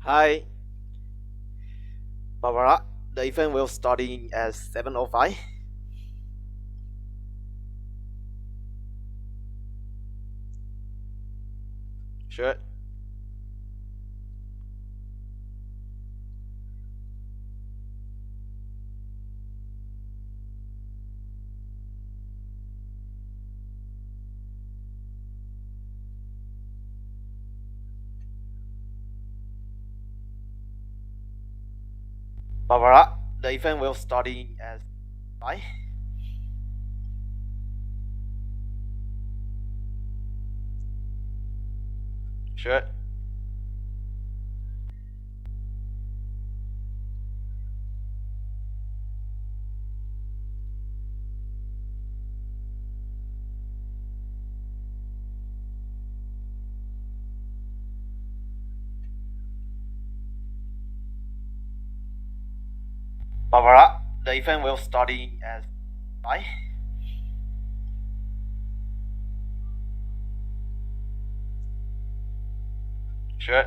Hi, Barbara. The event will starting at 7:05. Sure. Barbara, the event will starting at 5. Sure. Barbara, the event will starting at 5. Sure.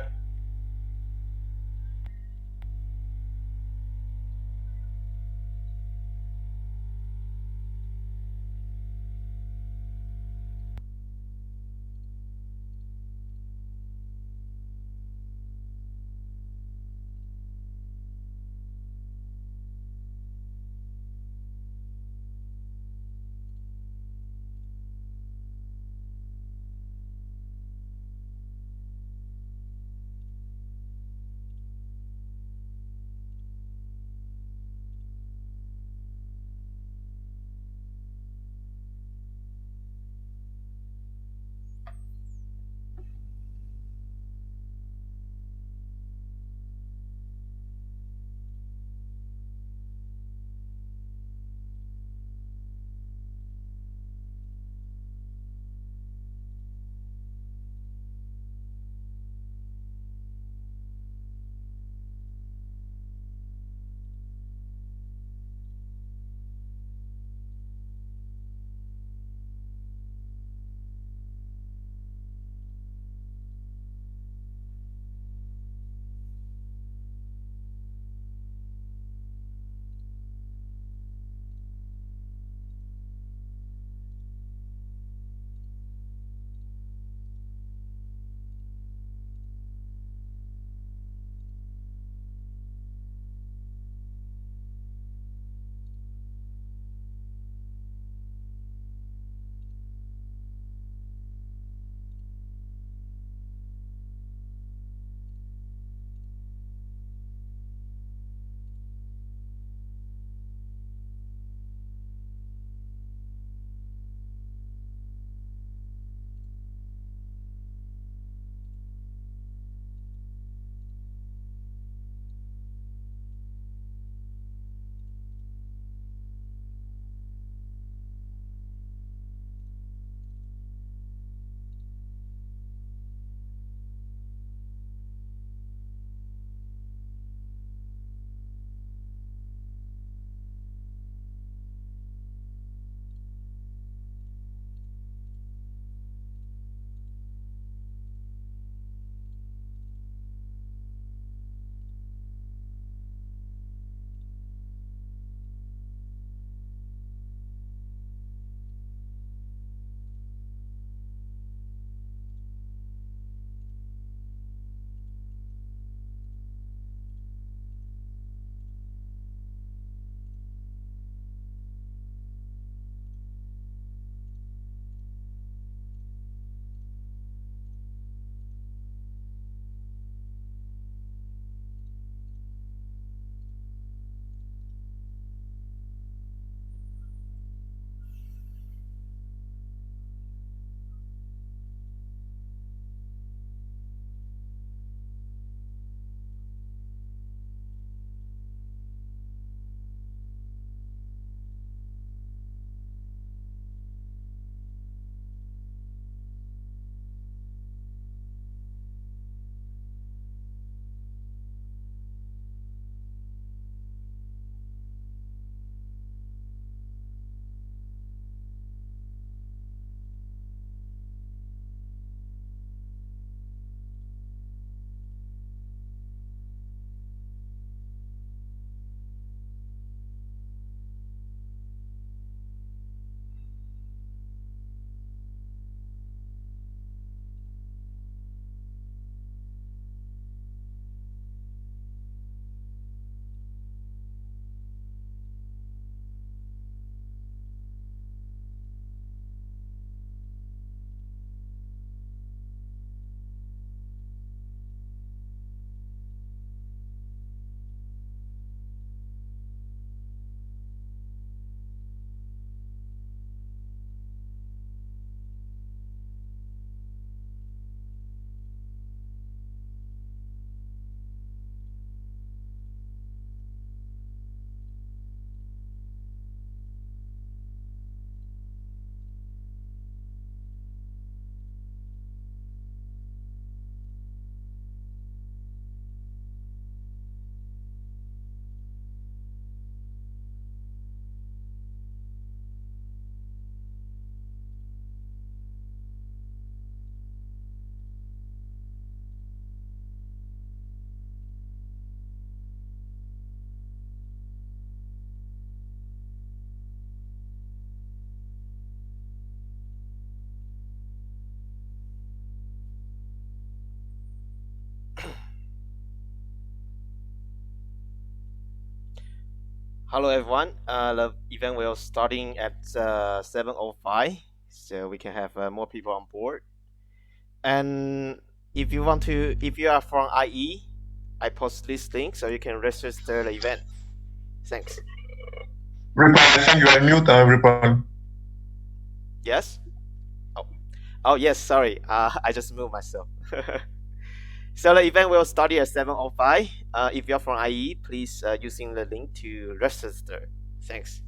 Hello everyone. The event will starting at 7:05, so we can have more people on board. And if you are from IE, I post this link so you can register the event. Thanks. Ripon, I think you are mute, Ripon. Yes. Oh, oh yes. Sorry. I just moved myself. So the event will start at 7:05. If you're from IE, please using the link to register. Thanks.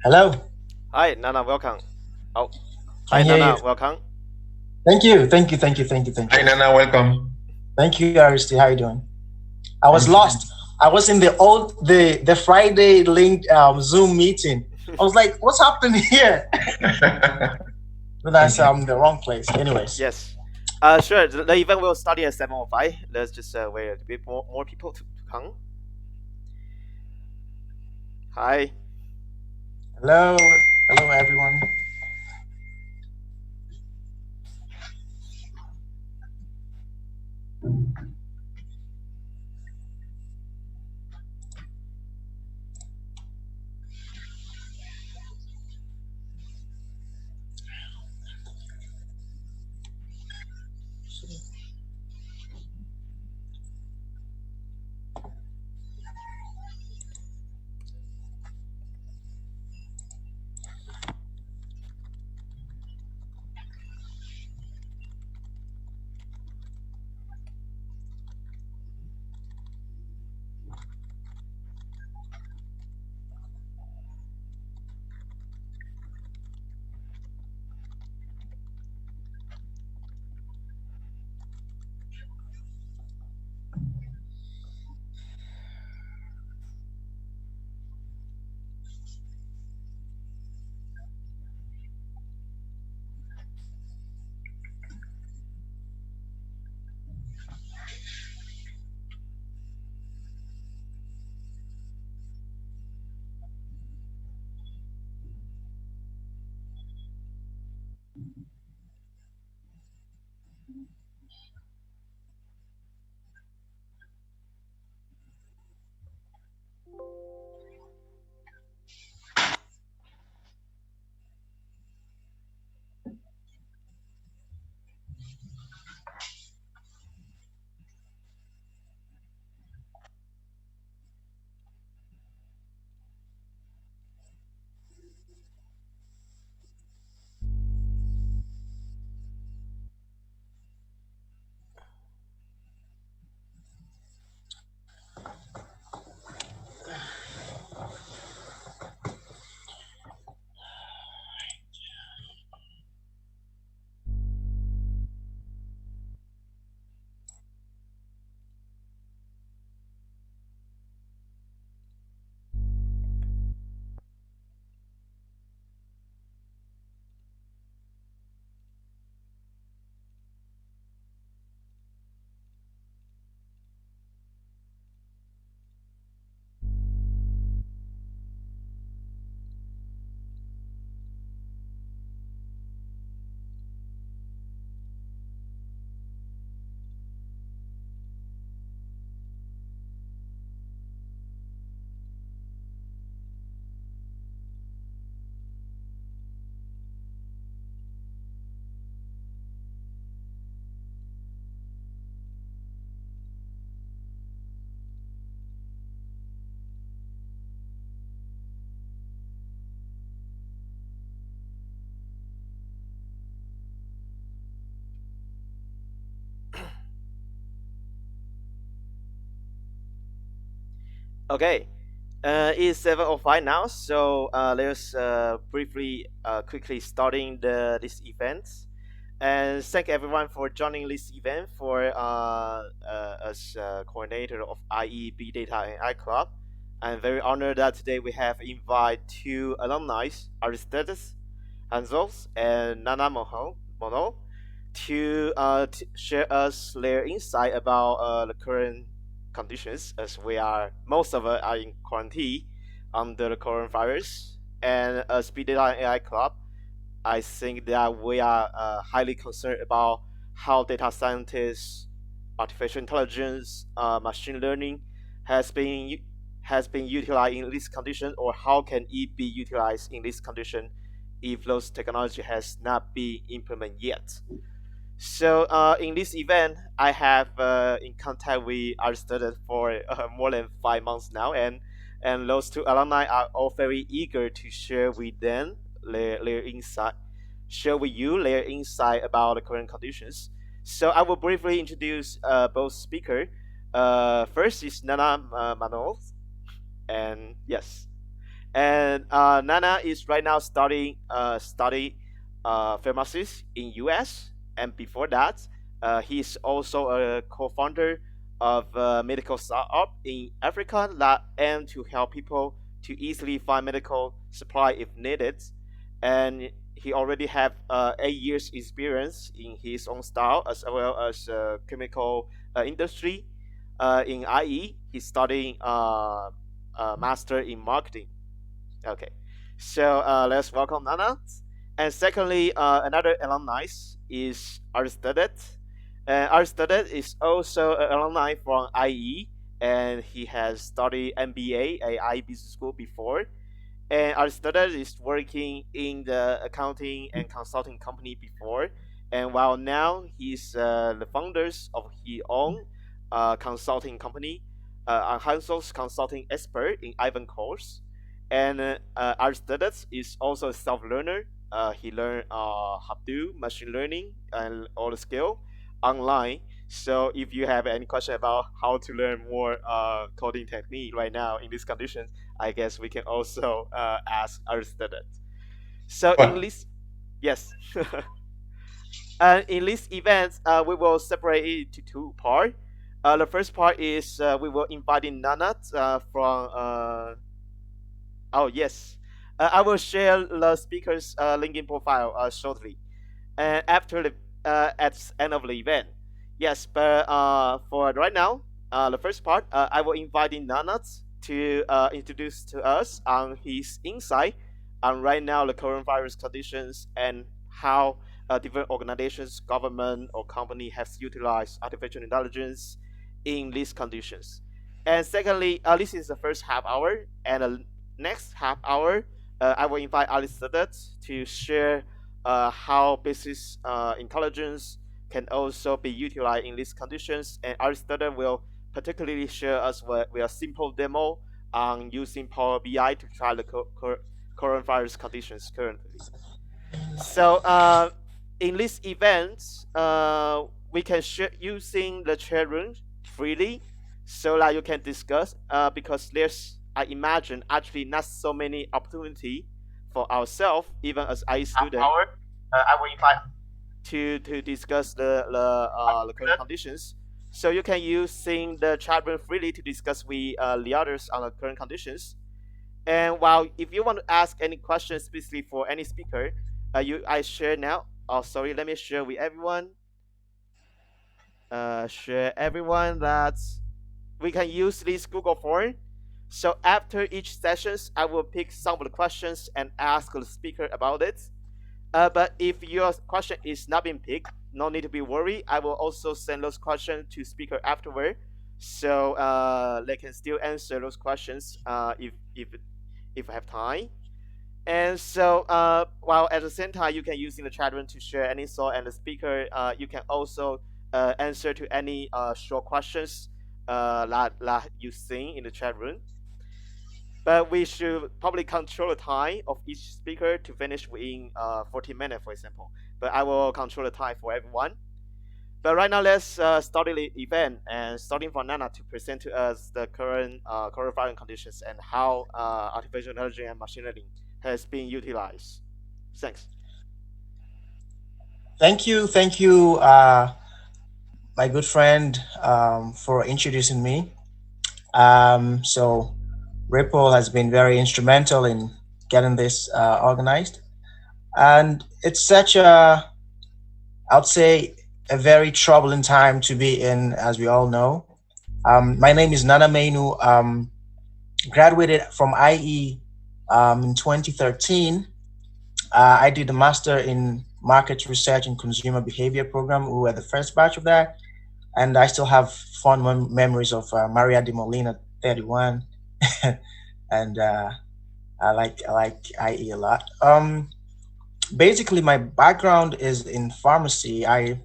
Hello. Hi, Nana. Welcome. Oh, hi, Can hear Nana. you. Welcome. Thank you. Thank you. Thank you. Thank you. Thank Hi, you. Nana, welcome. Thank you, Aristi. How you doing? I was Thank you. lost. I was in the Friday link Zoom meeting. I was like, what's happening here? But that's the wrong place. Anyways. Yes. Sure. The event will start at 7:05. Let's just wait a bit more people to come. Hi. Hello. Hello, everyone. Okay. It's 7:05 now, so let's briefly, quickly starting this event. And thank everyone for joining this event for as coordinator of IE Big Data and I Club. I'm very honored that today we have invited two alumni, Aristides Hanzos and Nana Mono, to share us their insight about the current conditions, as we are most of us are in quarantine under the coronavirus. And as Big Data and AI Club, I think that we are highly concerned about how data scientists, artificial intelligence, machine learning has been has been utilized in this condition, or how can it be utilized in this condition if those technology has not been implemented yet. So in this event, I have in contact with Aristotle for more than 5 months now, and those two alumni are all very eager to share with them their insight, share with you their insight about the current conditions. So I will briefly introduce both speaker. First is Nana Manol, and yes, and Nana is right now study pharmacist in US, and before that, he's also a co-founder of a medical startup in Africa that aim to help people to easily find medical supply if needed. And he already have 8 years experience in his own style as well as chemical industry. In IE, he's studying master in marketing. Okay, so let's welcome Nana. And secondly, another alumni is Aristides. Aristides is also an alumni from IE, and he has studied MBA at IE Business School before. And Aristotle is working in the accounting and consulting company before, and while now he's the founders of his own consulting company, Hansel's consulting expert in Ivan course. And Aristotle is also a self-learner. He learned how to do machine learning and all the skill online. So if you have any question about how to learn more coding technique right now in these conditions, I guess we can also ask our students. So in But this, yes, and in this event, we will separate it into two parts. The first part is we will invite in Nanat from. Oh yes, I will share the speaker's LinkedIn profile shortly, and after the at the end of the event. Yes, but for right now, the first part, I will invite in Nanat to introduce to us on his insight on right now the coronavirus conditions and how different organizations, government, or company has utilized artificial intelligence in these conditions. And secondly, this is the first half hour, and the next half hour, I will invite Alice to share how business intelligence can also be utilized in these conditions. And Aristotle will particularly share us with a simple demo on using Power BI to try the coronavirus conditions currently. So in this event, we can share using the chat room freely so that you can discuss because there's, I imagine, actually not so many opportunity for ourselves, even as I student, I will invite to discuss the current conditions. So you can using the chat room freely to discuss with the others on the current conditions. And while if you want to ask any questions specifically for any speaker, I share now. Oh, sorry, let me share with everyone. Share everyone that we can use this Google form. So after each sessions, I will pick some of the questions and ask the speaker about it. But if your question is not being picked, no need to be worried. I will also send those questions to speaker afterward, so they can still answer those questions if I have time. And so while at the same time you can use in the chat room to share any thought, and the speaker you can also answer to any short questions that you see in the chat room. But we should probably control the time of each speaker to finish within 14 minutes, for example. But I will control the time for everyone. But right now, let's start the event and starting from Nana to present to us the current coronavirus conditions and how artificial intelligence and machine learning has been utilized. Thanks. Thank you, my good friend, for introducing me. So, Ripple has been very instrumental in getting this organized, and it's such a, I'd say, a very troubling time to be in, as we all know. My name is Nana Mainu. Graduated from IE in 2013. I did a master in market research and consumer behavior program. We were the first batch of that, and I still have fond memories of Maria de Molina 31, and I like IE a lot. Basically, my background is in pharmacy. I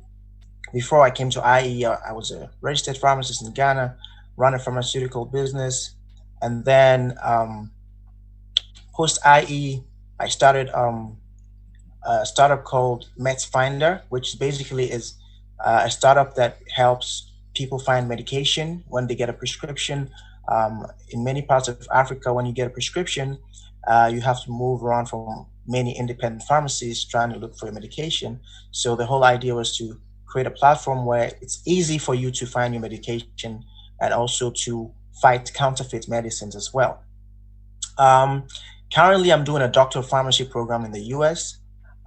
Before I came to IE, I was a registered pharmacist in Ghana, run a pharmaceutical business, and then post IE, I started a startup called MedFinder, which basically is a startup that helps people find medication when they get a prescription. In many parts of Africa, when you get a prescription, you have to move around from many independent pharmacies trying to look for your medication. So the whole idea was to create a platform where it's easy for you to find your medication and also to fight counterfeit medicines as well. Um, Currently, I'm doing a doctor of pharmacy program in the US,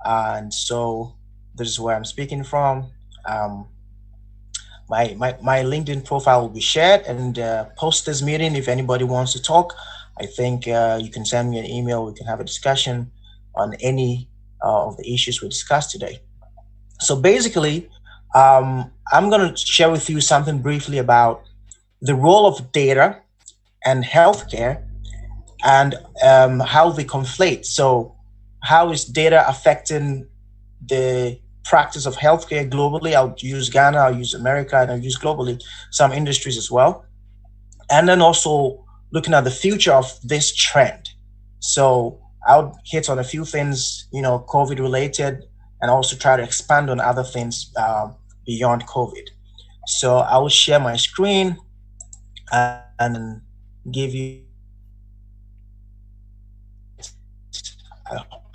and so this is where I'm speaking from. Um, my LinkedIn profile will be shared and post this meeting if anybody wants to talk. I think you can send me an email. We can have a discussion on any of the issues we discussed today. So basically, I'm going to share with you something briefly about the role of data and healthcare and how they conflate. So, how is data affecting the practice of healthcare globally? I'll use Ghana, I'll use America, and I'll use globally some industries as well. And then also looking at the future of this trend. So, I'll hit on a few things, COVID related, and also try to expand on other things beyond COVID. So, I will share my screen and give you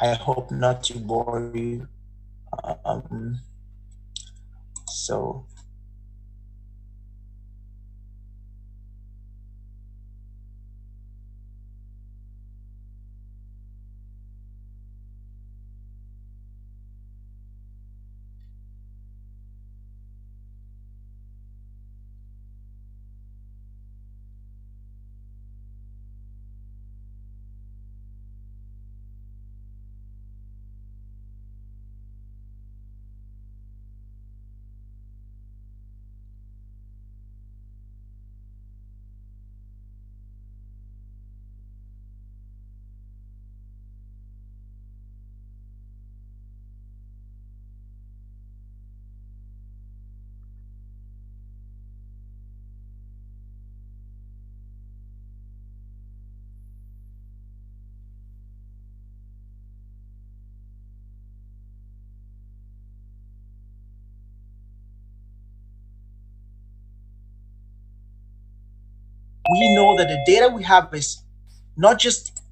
I hope not to bore you. Um, so we know that the data we have is not just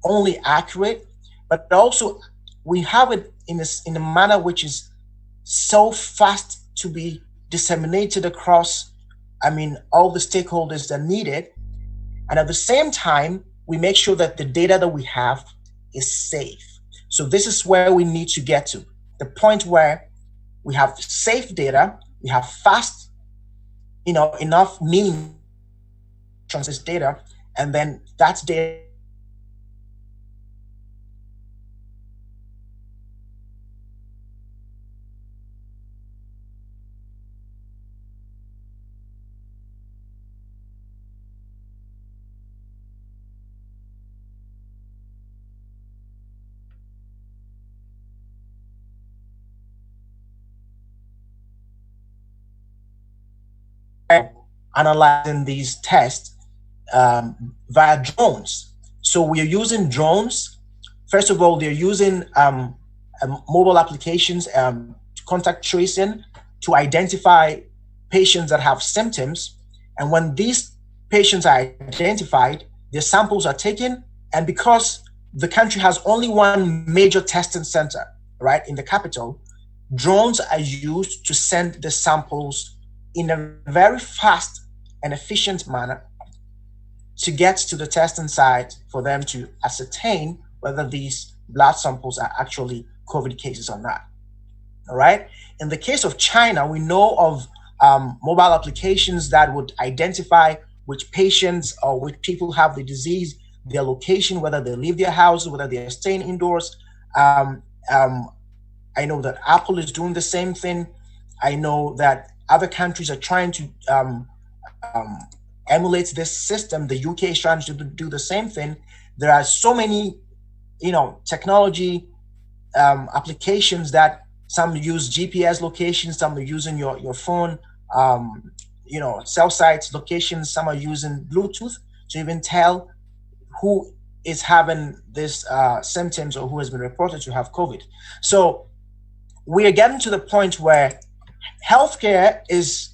only accurate, but also we have it in a manner which is so fast to be disseminated across, all the stakeholders that need it. And at the same time, we make sure that the data that we have is safe. So this is where we need to get to the point where we have safe data, we have fast, enough means this data, and then that's data analyzing these tests via drones. So we are using drones. First of all, they're using mobile applications, contact tracing, to identify patients that have symptoms. And when these patients are identified, their samples are taken. And because the country has only one major testing center, right, in the capital, drones are used to send the samples in a very fast and efficient manner to get to the testing site for them to ascertain whether these blood samples are actually COVID cases or not. All right. In the case of China, we know of mobile applications that would identify which patients or which people have the disease, their location, whether they leave their houses, whether they are staying indoors. Um, um, I know that Apple is doing the same thing. I know that other countries are trying to um, emulate this system. The UK is trying to do the same thing. There are so many, technology applications that some use GPS locations, some are using your phone, cell sites locations, some are using Bluetooth to even tell who is having this symptoms or who has been reported to have COVID. So we are getting to the point where healthcare is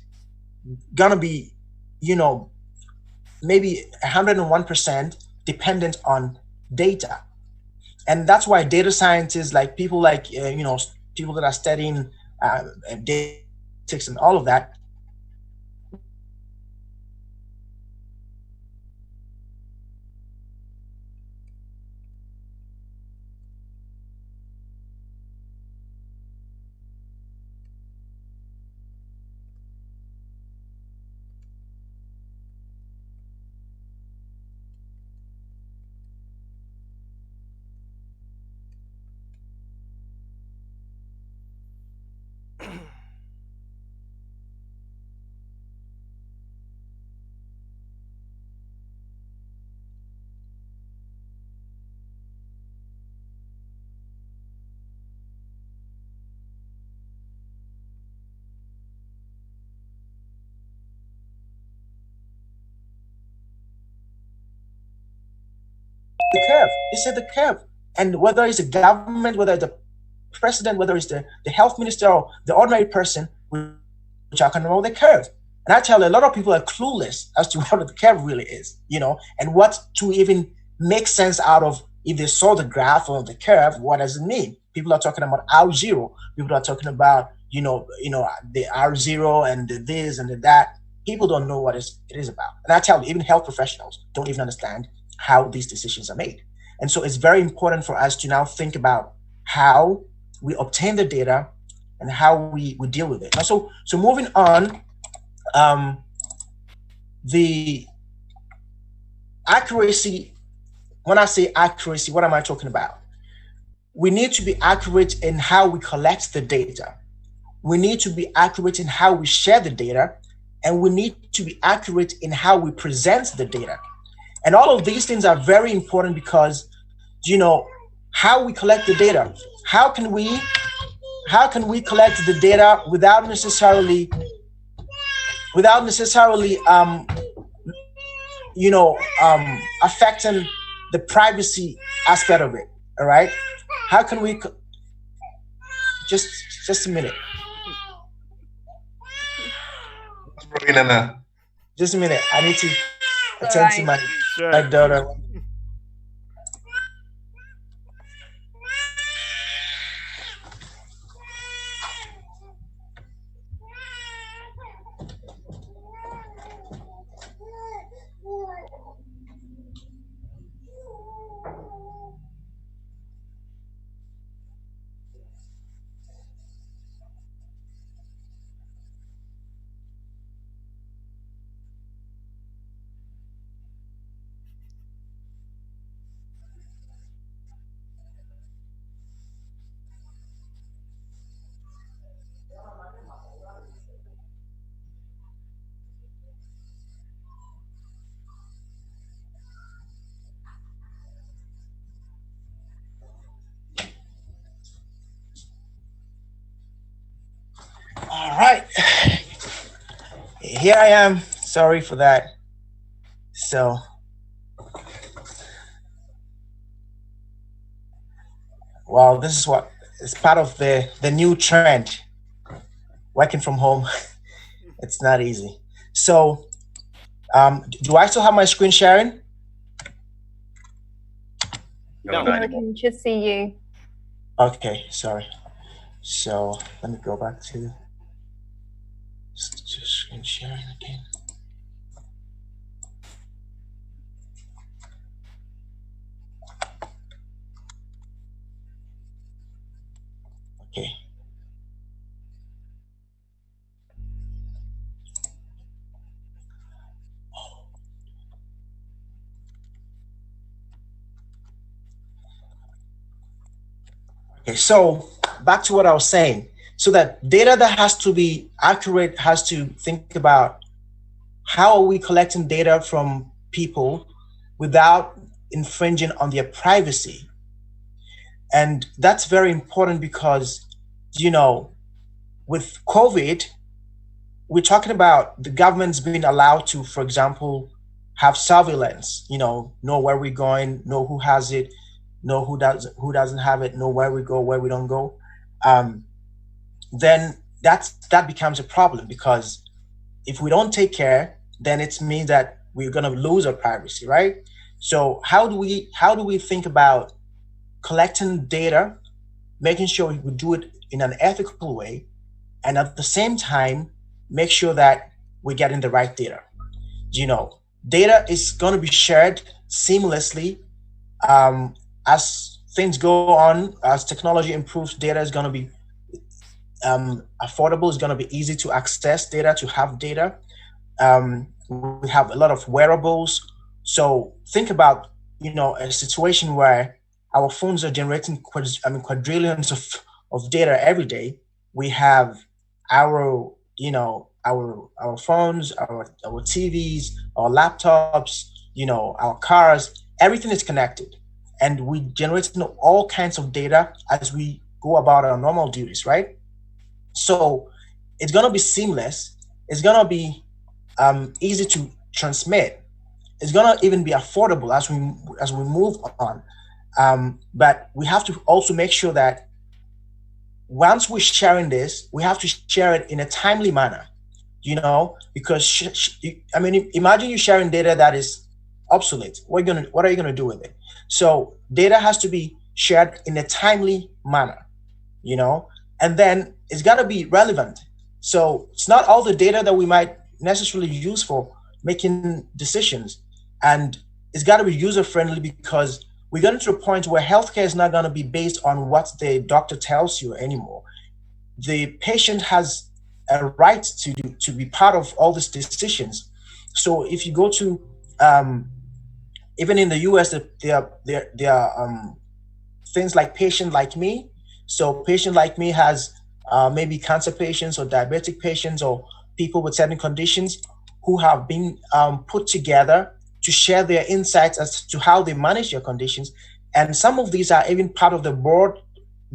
gonna be, maybe 101% dependent on data. And that's why data scientists, like people like people that are studying data analytics and all of that, the curve. They say the curve. And whether it's the government, whether it's the president, whether it's the health minister or the ordinary person, which are talking about the curve. And I tell you, a lot of people are clueless as to what the curve really is, and what to even make sense out of. If they saw the graph or the curve, what does it mean? People are talking about R0. People are talking about, the R0 and the this and the that. People don't know what it is about. And I tell you, even health professionals don't even understand how these decisions are made. And so it's very important for us to now think about how we obtain the data and how we deal with it. Now, so moving on, um, the accuracy, when I say accuracy, what am I talking about? We need to be accurate in how we collect the data. We need to be accurate in how we share the data, and we need to be accurate in how we present the data. And all of these things are very important because, how we collect the data. How can we collect the data without necessarily affecting the privacy aspect of it? All right. How can we just a minute? Just a minute. I need to attend to my daughter. All right. Here I am. Sorry for that. So, well, this is what is part of the new trend. working from home, it's not easy. So, do I still have my screen sharing? No. No, I can just see you. Okay, sorry. So let me go back to screen sharing again. Okay. Okay, so back to what I was saying. So that data that has to be accurate has to think about how are we collecting data from people without infringing on their privacy. And that's very important because, you know, with COVID, we're talking about the government's being allowed to, for example, have surveillance, know where we're going, know who has it, know who doesn't have it, know where we go, where we don't go. Then that becomes a problem, because if we don't take care, then it means that we're going to lose our privacy, right? So how do we think about collecting data, making sure we do it in an ethical way, and at the same time make sure that we're getting the right data? Data is going to be shared seamlessly. As things go on, as technology improves, data is going to be affordable. It's going to be easy to access data, to have data. We have a lot of wearables. So think about, a situation where our phones are generating quadrillions of data every day. We have our phones, our TVs, our laptops, our cars. Everything is connected, and we generate all kinds of data as we go about our normal duties, right? So it's gonna be seamless. It's gonna be easy to transmit. It's gonna even be affordable as we move on. But we have to also make sure that once we're sharing this, we have to share it in a timely manner. Because imagine you sharing data that is obsolete. What are you gonna do with it? So data has to be shared in a timely manner. And then it's got to be relevant. So it's not all the data that we might necessarily use for making decisions. And it's got to be user friendly, because we're getting to a point where healthcare is not going to be based on what the doctor tells you anymore. The patient has a right to be part of all these decisions. So if you go to even in the US, there are things like Patient Like Me. So Patient Like Me has maybe cancer patients or diabetic patients or people with certain conditions who have been put together to share their insights as to how they manage their conditions. And some of these are even part of the board,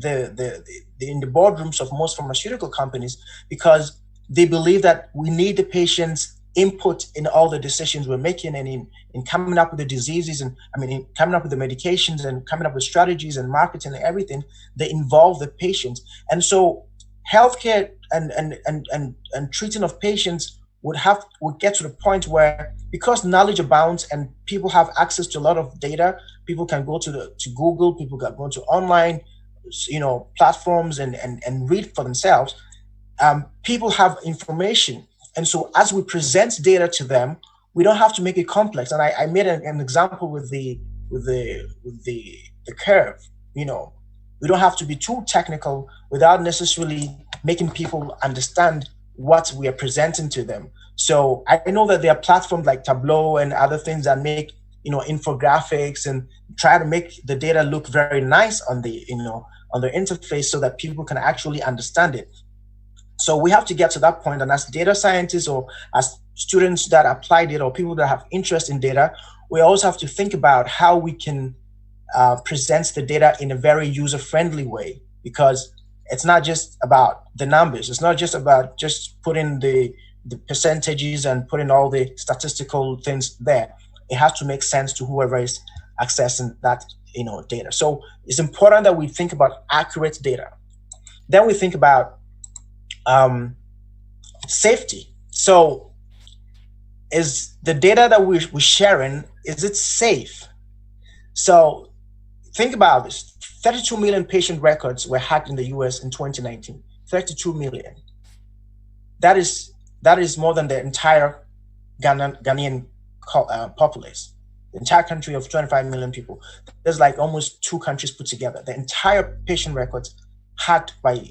in the boardrooms of most pharmaceutical companies, because they believe that we need the patient's input in all the decisions we're making, and in coming up with the diseases, and in coming up with the medications, and coming up with strategies and marketing and everything. They involve the patient. And so healthcare and treating of patients would get to the point where, because knowledge abounds and people have access to a lot of data, people can go to Google, people can go to online platforms and read for themselves. People have information. And so as we present data to them, we don't have to make it complex. And I made an example with the curve. We don't have to be too technical without necessarily making people understand what we are presenting to them. So I know that there are platforms like Tableau and other things that make infographics and try to make the data look very nice on the interface, so that people can actually understand it. So we have to get to that point, and as data scientists or as students that apply data or people that have interest in data, we also have to think about how we can present the data in a very user-friendly way, because it's not just about the numbers. It's not just about just putting the percentages and putting all the statistical things there. It has to make sense to whoever is accessing that data. So it's important that we think about accurate data. Then we think about safety. So is the data that we're sharing, is it safe? So think about this. 32 million patient records were hacked in the US in 2019. 32 million. That is more than the entire Ghanaian populace. The entire country of 25 million people. There's like almost two countries put together. The entire patient records hacked by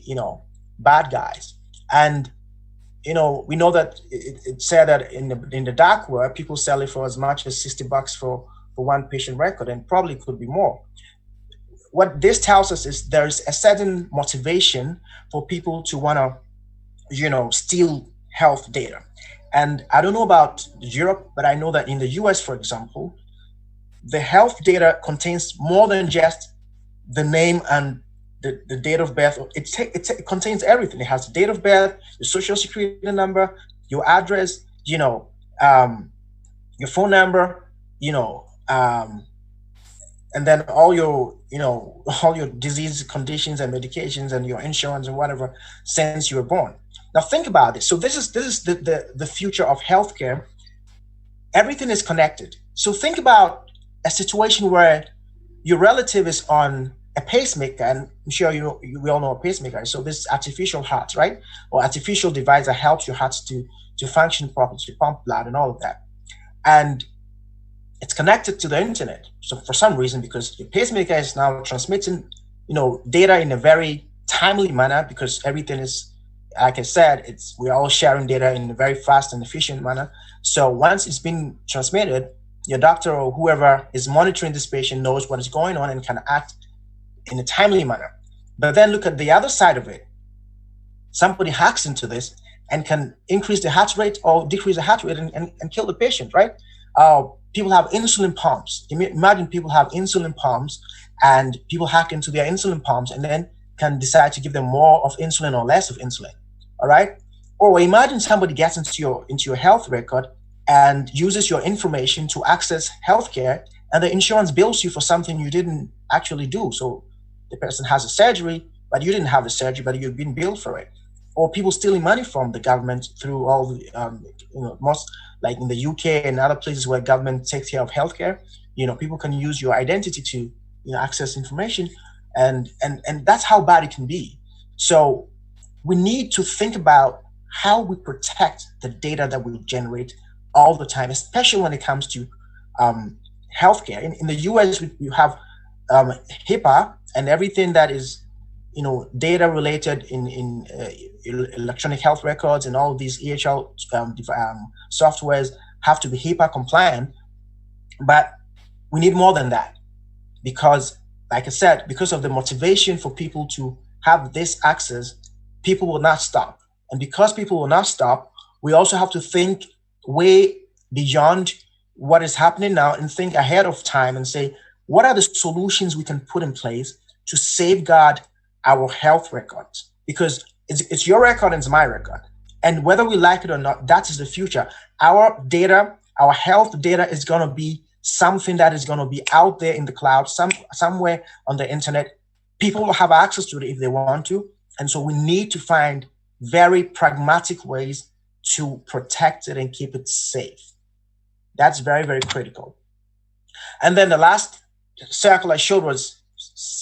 bad guys. And we know that it's said that in the dark web, people sell it for as much as $60 for one patient record, and probably could be more. What this tells us is there's a certain motivation for people to want to, steal health data. And I don't know about Europe, but I know that in the US, for example, the health data contains more than just the name and the date of birth. It contains everything. It has the date of birth, your social security number, your address, your phone number, and then all your disease conditions and medications and your insurance and whatever since you were born. Now think about this. So this is the future of healthcare. Everything is connected. So think about a situation where your relative is on a pacemaker, and I'm sure we all know a pacemaker. So this artificial heart, right, or artificial device that helps your heart to function properly, to pump blood and all of that, and it's connected to the internet. So for some reason, because your pacemaker is now transmitting, data in a very timely manner, because everything is, like I said, we're all sharing data in a very fast and efficient manner. So once it's been transmitted, your doctor or whoever is monitoring this patient knows what is going on and can act in a timely manner. But then look at the other side of it. Somebody hacks into this and can increase the heart rate or decrease the heart rate and kill the patient, right? People have insulin pumps. Imagine people have insulin pumps and people hack into their insulin pumps and then can decide to give them more of insulin or less of insulin, all right? Or imagine somebody gets into your health record and uses your information to access healthcare, and the insurance bills you for something you didn't actually do. So the person has a surgery, but you didn't have the surgery, but you've been billed for it. Or people stealing money from the government through all the, most, like in the UK and other places where government takes care of healthcare, people can use your identity to, access information, and that's how bad it can be. So we need to think about how we protect the data that we generate all the time, especially when it comes to healthcare. In the US, we have HIPAA and everything that is, data related in electronic health records, and all of these EHL softwares have to be HIPAA compliant. But we need more than that, because, like I said, because of the motivation for people to have this access, people will not stop. And because people will not stop, we also have to think way beyond what is happening now and think ahead of time and say, what are the solutions we can put in place to safeguard our health records? Because it's your record and it's my record. And whether we like it or not, that is the future. Our data, our health data is going to be something that is going to be out there in the cloud, somewhere on the internet. People will have access to it if they want to. And so we need to find very pragmatic ways to protect it and keep it safe. That's very, very critical. And then the last circle I showed was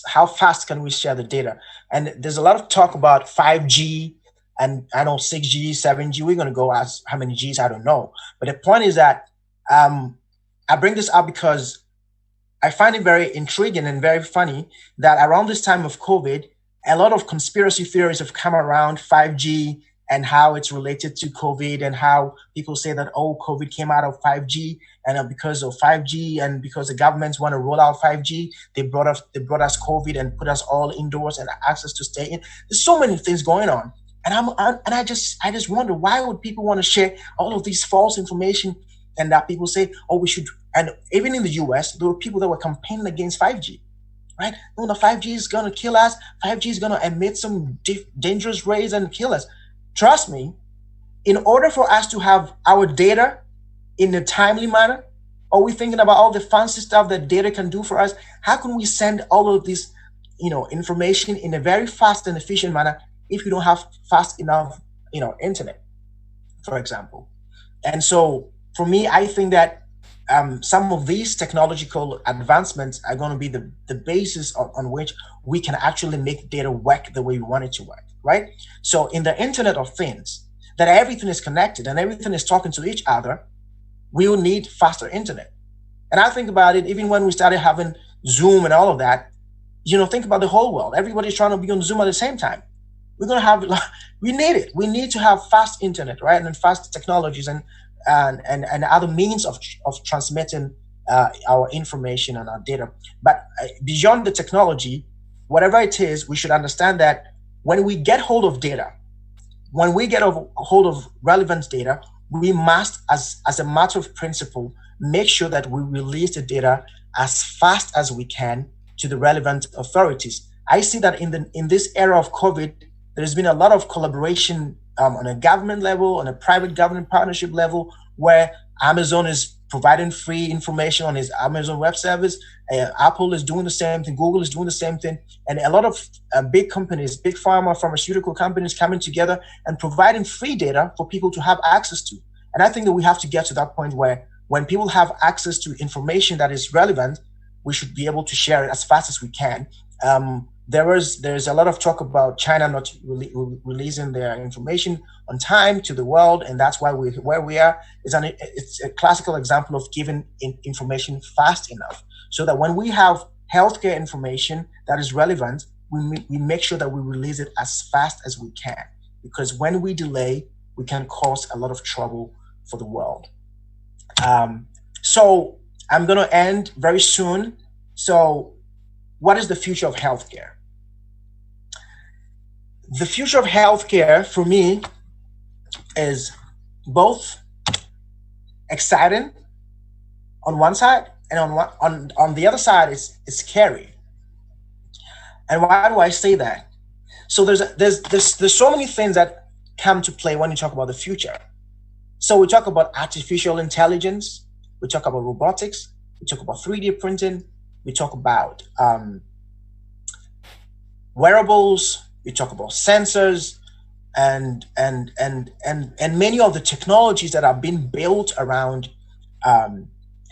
how fast can we share the data? And there's a lot of talk about 5G and I know 6G, 7G. We're going to go as how many Gs, I don't know. But the point is that I bring this up because I find it very intriguing and very funny that around this time of COVID, a lot of conspiracy theories have come around 5G and how it's related to COVID, and how people say that, oh, COVID came out of 5G, and because of 5G and because the governments want to roll out 5G, they brought us COVID and put us all indoors and access to stay in. There's so many things going on. And I just wonder, why would people want to share all of these false information, and that people say, oh, we should, and even in the US, there were people that were campaigning against 5G. Right? No, the 5G is going to kill us. 5G is going to emit some dangerous rays and kill us. Trust me, in order for us to have our data in a timely manner, are we thinking about all the fancy stuff that data can do for us? How can we send all of this, information in a very fast and efficient manner if you don't have fast enough, internet? for example. And so for me, I think that some of these technological advancements are going to be the basis on which we can actually make data work the way we want it to work, right? So in the Internet of Things, that everything is connected and everything is talking to each other, we will need faster internet. And I think about it, even when we started having Zoom and all of that, think about the whole world. Everybody's trying to be on Zoom at the same time. We're going to have, we need it. We need to have fast internet, right? And fast technologies and other means of transmitting our information and our data. But beyond the technology, whatever it is, we should understand that when we get hold of data, when we get hold of relevant data, we must, as a matter of principle, make sure that we release the data as fast as we can to the relevant authorities. I see that in this era of COVID, there's been a lot of collaboration on a government level, on a private government partnership level, where Amazon is providing free information on his Amazon Web Service. Apple is doing the same thing. Google is doing the same thing. And a lot of big companies, big pharmaceutical companies coming together and providing free data for people to have access to. And I think that we have to get to that point where when people have access to information that is relevant, we should be able to share it as fast as we can. There's a lot of talk about China not releasing their information on time to the world, and that's why where we are. It's a classical example of giving information fast enough, so that when we have healthcare information that is relevant, we make sure that we release it as fast as we can, because when we delay, we can cause a lot of trouble for the world. So I'm going to end very soon. So what is the future of healthcare? The future of healthcare for me is both exciting on one side, and on the other side it's scary. And why do I say that? So there's so many things that come to play when you talk about the future. So we talk about artificial intelligence, we talk about robotics, we talk about 3D printing, we talk about wearables, we talk about sensors, and many of the technologies that are being built around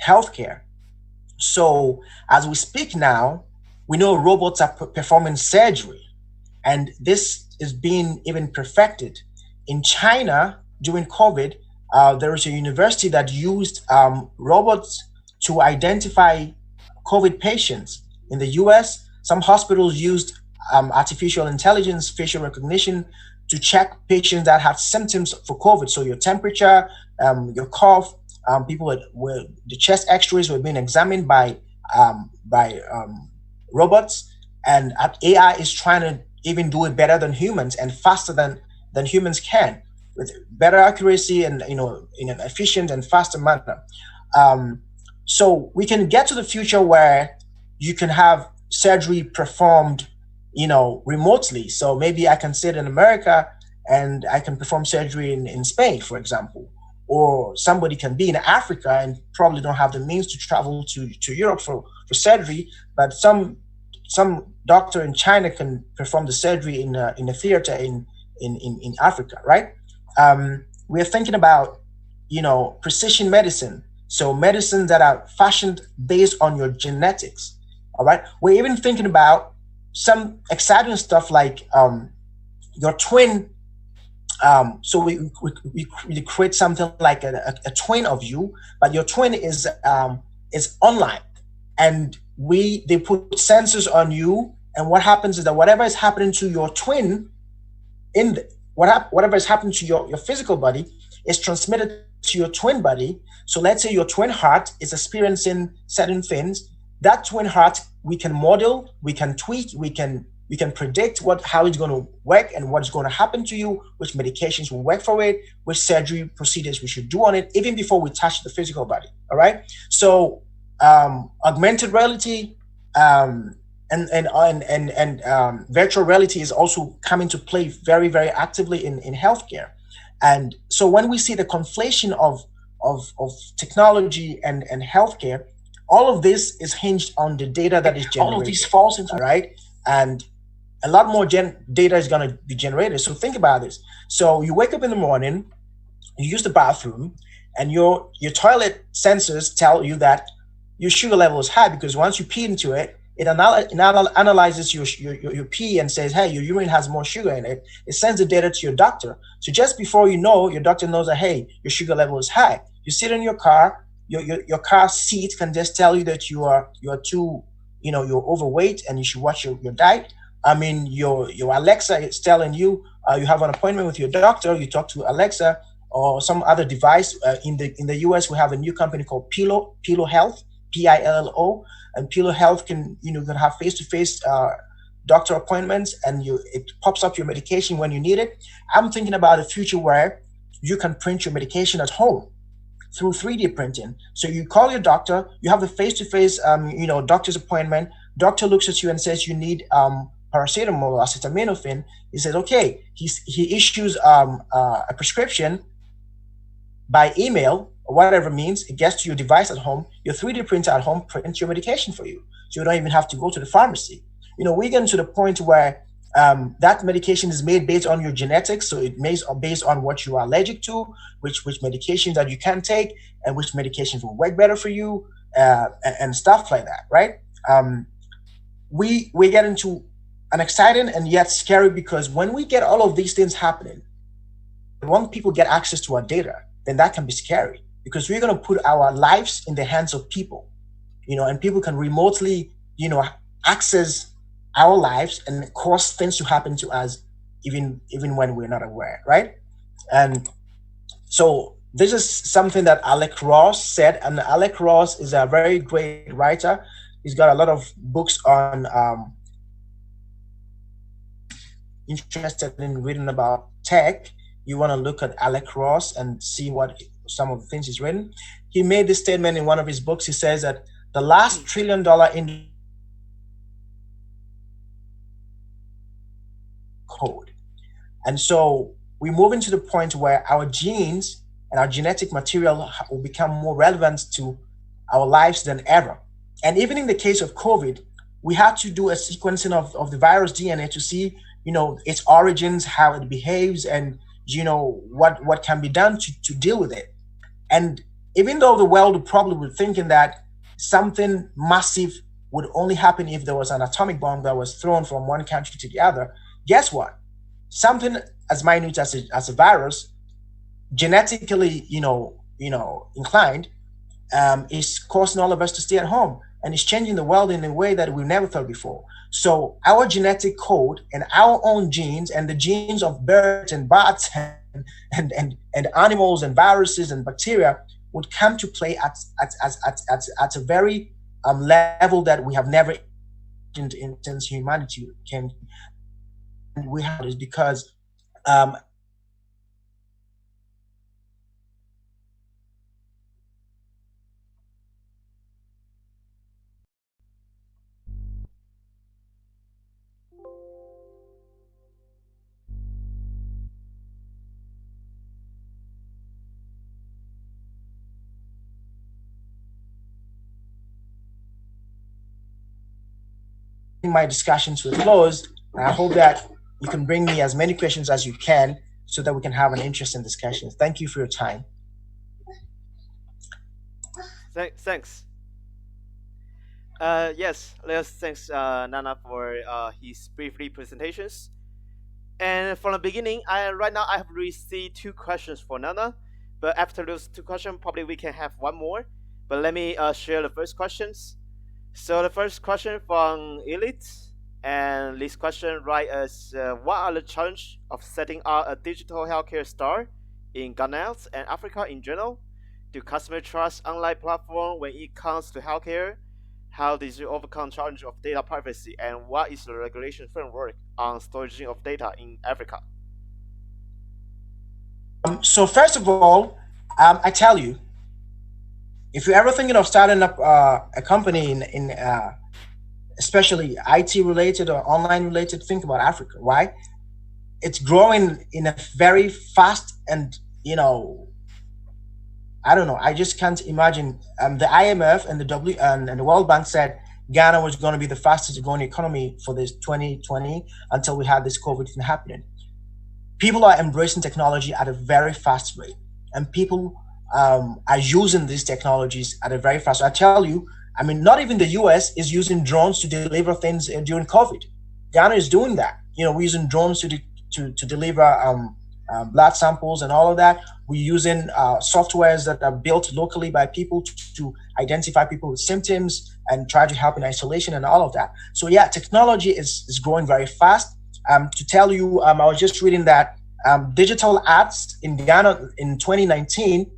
healthcare. So as we speak now, we know robots are performing surgery, and this is being even perfected. In China, during COVID, there was a university that used robots to identify COVID patients. In the US, some hospitals used artificial intelligence, facial recognition, to check patients that have symptoms for COVID. So your temperature, your cough, people were the chest X-rays were being examined by robots, and AI is trying to even do it better than humans and faster than humans can, with better accuracy and in an efficient and faster manner. So we can get to the future where you can have surgery performed, remotely. So maybe I can sit in America and I can perform surgery in Spain, for example, or somebody can be in Africa and probably don't have the means to travel to Europe for surgery, but some doctor in China can perform the surgery in a theater in Africa, right? We're thinking about, precision medicine. So medicines that are fashioned based on your genetics. All right. We're even thinking about some exciting stuff like your twin. So we create something like a twin of you, but your twin is online, and they put sensors on you, and what happens is that whatever is happening to your twin whatever is happening to your physical body is transmitted to your twin body. So let's say your twin heart is experiencing certain things. That twin heart, we can model, we can tweak, we can predict how it's going to work and what's going to happen to you, which medications will work for it, which surgery procedures we should do on it, even before we touch the physical body. All right. So augmented reality and virtual reality is also coming to play very, very actively in healthcare. And so when we see the conflation of technology and healthcare, all of this is hinged on the data that is generated. All of these false information, right? And a lot more data is going to be generated. So think about this. So you wake up in the morning, you use the bathroom, and your toilet sensors tell you that your sugar level is high, because once you pee into it, it analyzes your pee and says, hey, your urine has more sugar in it. It sends the data to your doctor. So just before you know, your doctor knows that, hey, your sugar level is high. You sit in your car, your car seat can just tell you that you're too, you're overweight and you should watch your diet. I mean, your Alexa is telling you, you have an appointment with your doctor. You talk to Alexa or some other device. In the US, we have a new company called Pillow Health, PILLO, and Pillow Health can can have face-to-face doctor appointments, and it pops up your medication when you need it. I'm thinking about a future where you can print your medication at home through 3D printing. So you call your doctor, you have a face-to-face, doctor's appointment. Doctor looks at you and says you need paracetamol or acetaminophen. He says, okay. He issues a prescription by email or whatever means. It gets to your device at home. Your 3D printer at home prints your medication for you, so you don't even have to go to the pharmacy. We're getting to the point where that medication is made based on your genetics, so it makes based on what you are allergic to, which medications that you can take, and which medications will work better for you, and stuff like that, right? We get into an exciting and yet scary, because when we get all of these things happening, when people get access to our data, then that can be scary, because we're going to put our lives in the hands of people, and people can remotely, access our lives and cause things to happen to us, even when we're not aware, right? And so this is something that Alec Ross said, and Alec Ross is a very great writer. He's got a lot of books on interested in reading about tech. You want to look at Alec Ross and see what some of the things he's written. He made this statement in one of his books. He says that the last $1 trillion industry code. And so we move into the point where our genes and our genetic material will become more relevant to our lives than ever. And even in the case of COVID, we had to do a sequencing of the virus DNA to see, its origins, how it behaves, and what can be done to deal with it. And even though the world probably would thinking that something massive would only happen if there was an atomic bomb that was thrown from one country to the other, guess what? Something as minute as a virus, genetically, inclined, is causing all of us to stay at home, and it's changing the world in a way that we never thought before. So our genetic code and our own genes and the genes of birds and bats and animals and viruses and bacteria would come to play at a very level that we have never imagined since humanity came. And we have this because my discussion to a close. I hope that you can bring me as many questions as you can so that we can have an interesting discussion. Thank you for your time. Thanks. Yes, let's thanks Nana for his briefly presentations. And from the beginning, right now I have received 2 questions for Nana, but after those 2 questions, probably we can have one more. But let me share the first questions. So the first question from Elite, and this question right is, what are the challenges of setting up a digital healthcare star in Ghana and Africa in general? Do customers trust online platform when it comes to healthcare? How did you overcome challenge of data privacy, and what is the regulation framework on storage of data in Africa? So first of all, I tell you, if you're ever thinking of starting up a company in especially IT related or online related, think about Africa. Why? It's growing in a very fast, and I don't know. I just can't imagine. The IMF and the and the World Bank said Ghana was going to be the fastest growing economy for this 2020 until we had this COVID thing happening. People are embracing technology at a very fast rate, and people are using these technologies at a very fast. I tell you, I mean, not even the US is using drones to deliver things during COVID. Ghana is doing that. We're using drones to deliver blood samples and all of that. We're using softwares that are built locally by people to identify people with symptoms and try to help in isolation and all of that. So yeah, technology is growing very fast. To tell you, I was just reading that digital ads in Ghana in 2019,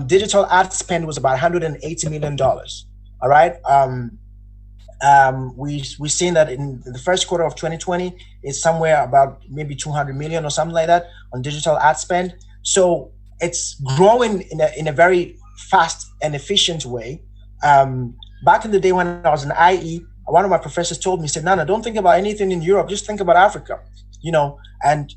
digital ad spend was about $180 million. All right. We've seen that in the first quarter of 2020 is somewhere about maybe 200 million or something like that on digital ad spend. So it's growing in a very fast and efficient way. Back in the day when I was in IE, one of my professors told me, he said, Nana, don't think about anything in Europe, just think about Africa. And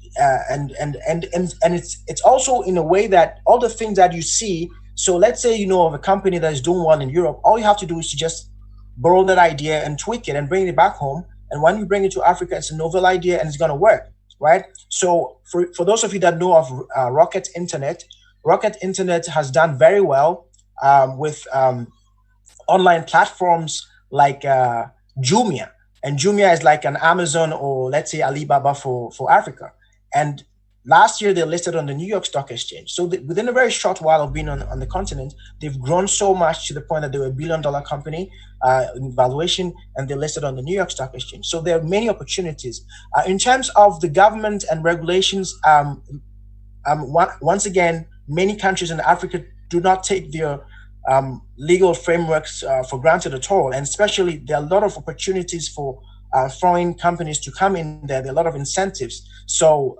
it's also in a way that all the things that you see. So let's say you know of a company that is doing well in Europe, all you have to do is to just borrow that idea and tweak it and bring it back home. And when you bring it to Africa, it's a novel idea and it's going to work, right? So for those of you that know of Rocket Internet has done very well with online platforms like Jumia. And Jumia is like an Amazon or let's say Alibaba for Africa. And last year they listed on the New York Stock Exchange. So within a very short while of being on the continent, they've grown so much to the point that they were $1 billion company in valuation, and they listed on the New York Stock Exchange. So there are many opportunities. In terms of the government and regulations, once again, many countries in Africa do not take their legal frameworks for granted at all. And especially there are a lot of opportunities for foreign companies to come in there. There are a lot of incentives. So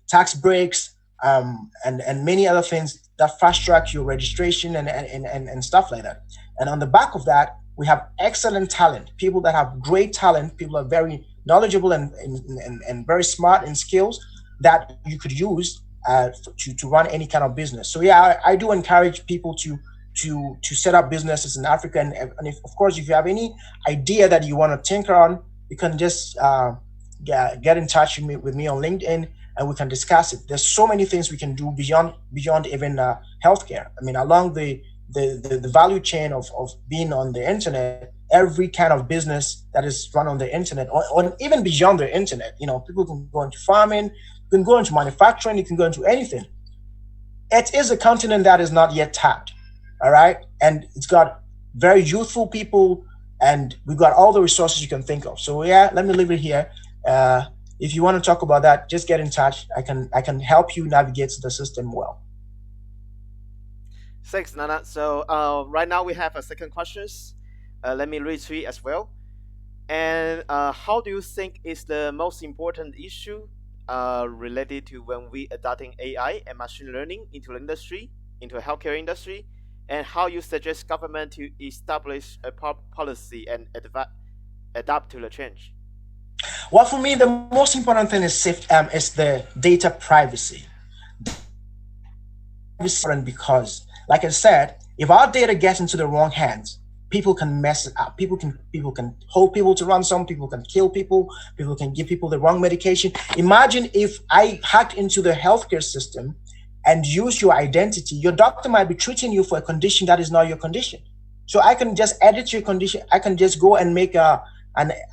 tax breaks and many other things that fast track your registration and stuff like that. And on the back of that, we have excellent talent, people that have great talent, people are very knowledgeable and very smart in skills that you could use to run any kind of business. So yeah, I do encourage people to set up businesses in Africa. And if, of course, if you have any idea that you want to tinker on, you can just get in touch with me on LinkedIn and we can discuss it. There's so many things we can do beyond even healthcare. I mean, along the value chain of being on the internet, every kind of business that is run on the internet or even beyond the internet, people can go into farming, you can go into manufacturing, you can go into anything. It is a continent that is not yet tapped. All right. And it's got very youthful people and we've got all the resources you can think of. So yeah, let me leave it here. If you want to talk about that, just get in touch. I can help you navigate the system well. Thanks, Nana. So right now we have a second questions. Let me read three as well. And how do you think is the most important issue related to when we adopting AI and machine learning into the industry, into the healthcare industry, and how you suggest government to establish a policy and adapt to the change? Well, for me, the most important thing is the data privacy. Because, like I said, if our data gets into the wrong hands, people can mess it up. People can hold people to ransom. People can kill people. People can give people the wrong medication. Imagine if I hacked into the healthcare system and use your identity. Your doctor might be treating you for a condition that is not your condition. So I can just edit your condition. I can just go and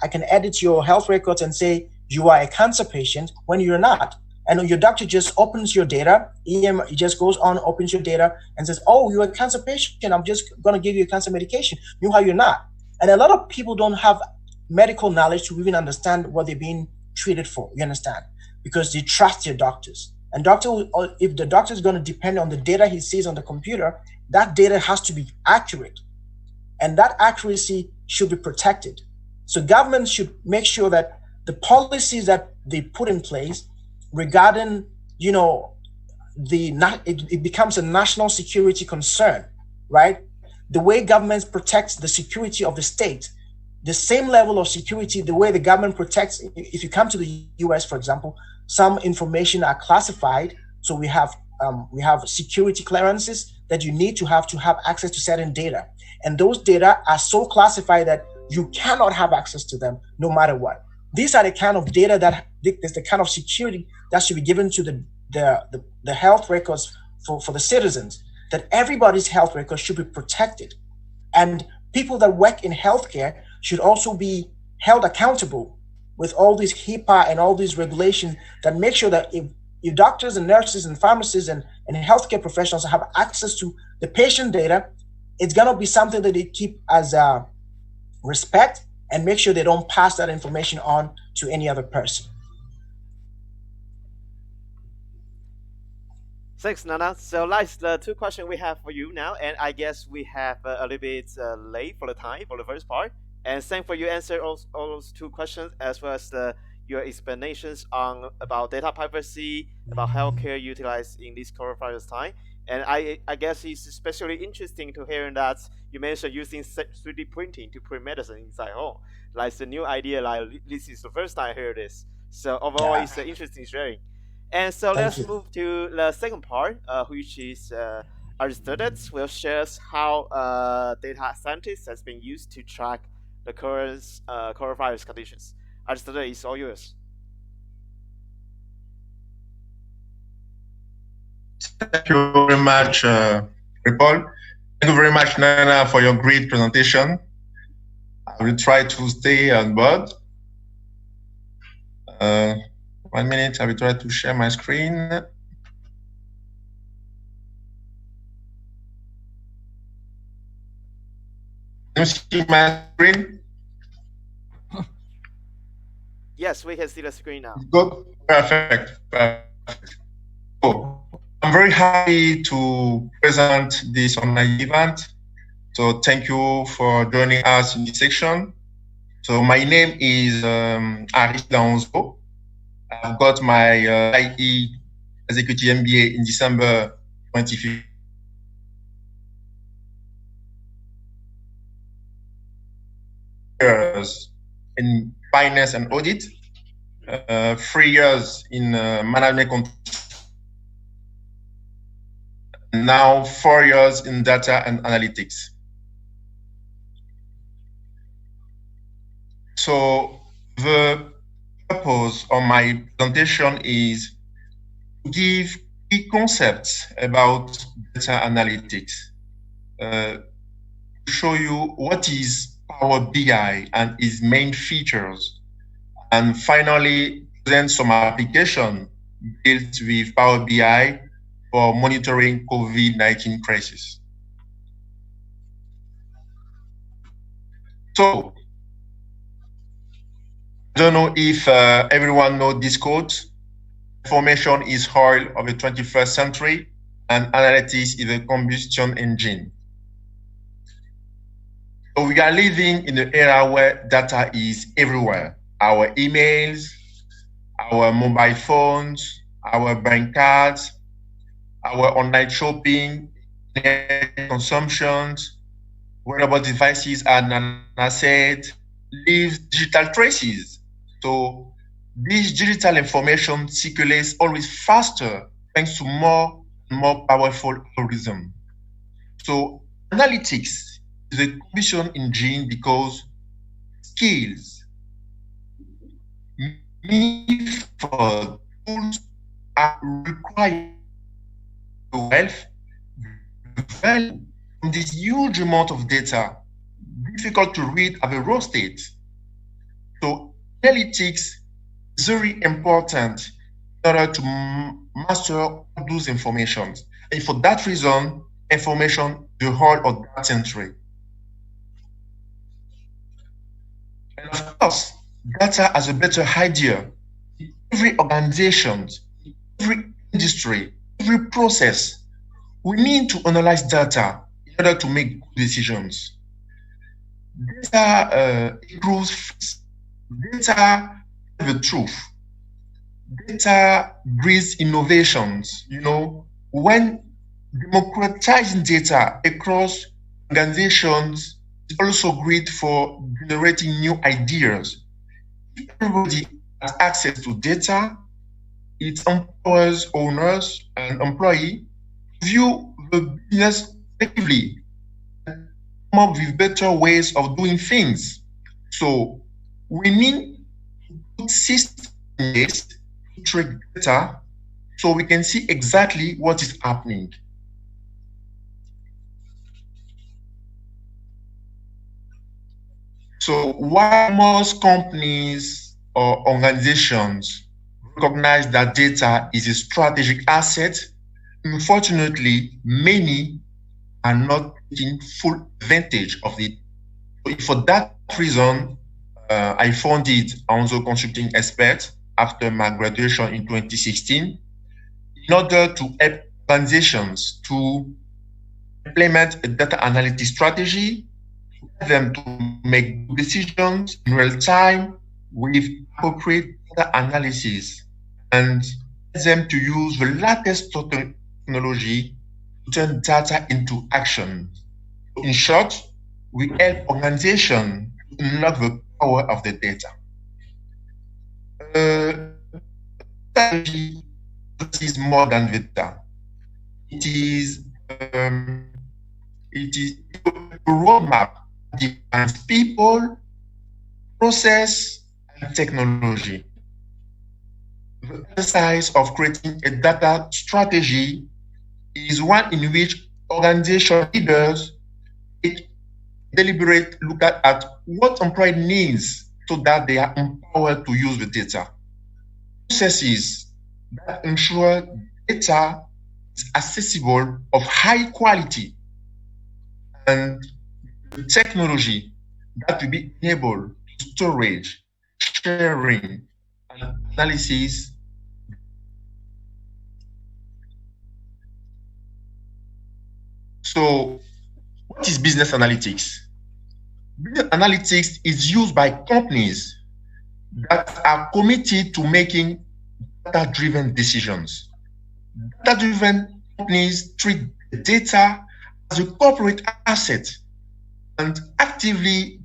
I can edit your health records and say you are a cancer patient when you're not. And your doctor just opens your data. He just goes on, opens your data and says, oh, you're a cancer patient. I'm just going to give you a cancer medication. Meanwhile, you're not. And a lot of people don't have medical knowledge to even understand what they're being treated for. You understand? Because they trust their doctors. And if the doctor is going to depend on the data he sees on the computer, that data has to be accurate. And that accuracy should be protected. So government should make sure that the policies that they put in place regarding, it becomes a national security concern, right? The way government protects the security of the state, the same level of security, the way the government protects, if you come to the US, for example, some information are classified. So we have security clearances that you need to have access to certain data. And those data are so classified that you cannot have access to them no matter what. These are the kind of data that is the kind of security that should be given to the health records for the citizens that everybody's health records should be protected. And people that work in healthcare should also be held accountable with all these HIPAA and all these regulations that make sure that if doctors and nurses and pharmacists and healthcare professionals have access to the patient data, it's going to be something that they keep as respect and make sure they don't pass that information on to any other person. Thanks, Nana. So that's the two questions we have for you now, and I guess we have a little bit late for the time for the first part. And thanks for you answer all those two questions as well as your explanations on about data privacy, about healthcare utilized in this coronavirus time. And I guess it's especially interesting to hear that you mentioned using 3D printing to print medicine inside home. Like the new idea, like this is the first time I hear this. So overall, it's an interesting sharing. And so let's move to the second part, which is Aristoteles will share us how data scientists has been used to track the current coronavirus conditions. Aristoteles, it's all yours. Thank you very much, Paul. Thank you very much, Nana, for your great presentation. I will try to stay on board. 1 minute, I will try to share my screen. Can you see my screen? Yes, we can see the screen now. Good. Perfect. Perfect. So, I'm very happy to present this online event. So thank you for joining us in this section. So my name is Aristide Onzo. I've got my IE Executive MBA in December 2015. Years in finance and audit, 3 years in management control, now 4 years in data and analytics. So the purpose of my presentation is to give key concepts about data analytics, to show you what is Power BI and its main features, and finally present some application built with Power BI for monitoring COVID-19 crisis. So, I don't know if everyone knows this quote. Information is oil of the 21st century, and analytics is a combustion engine. So we are living in an era where data is everywhere. Our emails, our mobile phones, our bank cards, our online shopping, consumptions, wearable devices, and an asset, leaves digital traces. So this digital information circulates always faster thanks to more and more powerful algorithms. So analytics is a combustion engine because skills, methods, tools are required to wealth from this huge amount of data, difficult to read at the raw state. So analytics is very important in order to master all those information. And for that reason, information the whole of that century. And of course, data has a better idea. Every organization, every industry, every process, we need to analyze data in order to make good decisions. Data improves. Data is the truth. Data breeds innovations. You know, when democratizing data across organizations is also great for generating new ideas. If everybody has access to data, it empowers owners and employees to view the business effectively and come up with better ways of doing things. So we need to put systems to track data so we can see exactly what is happening. So while most companies or organizations recognize that data is a strategic asset, unfortunately, many are not taking full advantage of it. For that reason, I founded Anzo Consulting Expert after my graduation in 2016 in order to help organizations to implement a data analytics strategy, them to make decisions in real time with appropriate data analysis, and them to use the latest technology to turn data into action. In short, we help organizations unlock the power of the data. Strategy is more than data. It is it is a roadmap that defines people, process, and technology. The exercise of creating a data strategy is one in which organization leaders take deliberate look at what employee needs so that they are empowered to use the data. Processes that ensure data is accessible of high quality, and the technology that will be enabled to storage, sharing, and analysis. So, what is business analytics? Business analytics is used by companies that are committed to making data-driven decisions. Data-driven companies treat data as a corporate asset and actively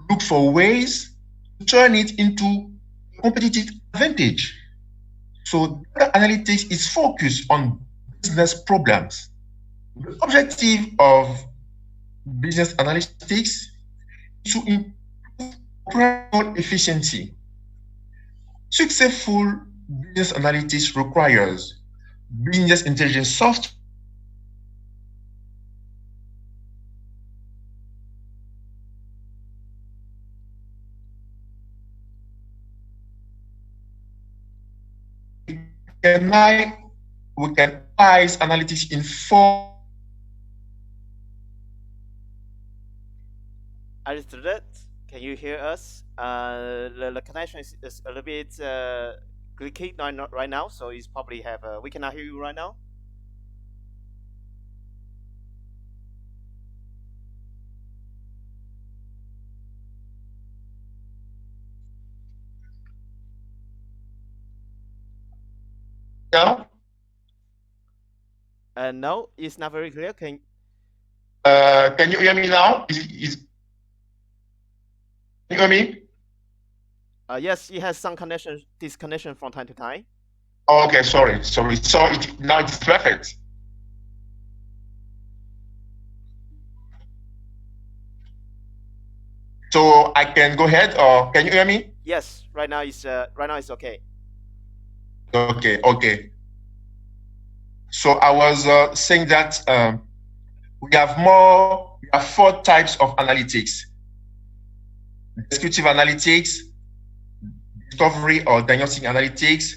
look for ways to turn it into competitive advantage. So data analytics is focused on business problems. The objective of business analytics is to improve operational efficiency. Successful business analytics requires business intelligence software we can analyze analytics in four. Understood it. Can you hear us? The connection is a little bit glitchy right now, so it's probably have. We cannot hear you right now. Now, No, it's not very clear. can you hear me now? Can you hear me? Yes, it has some connection disconnection from time to time. Oh, okay, sorry. So now it's perfect. So I can go ahead, or can you hear me? Yes, right now it's okay. Okay. So I was saying that we have four types of analytics: descriptive analytics, discovery or diagnostic analytics,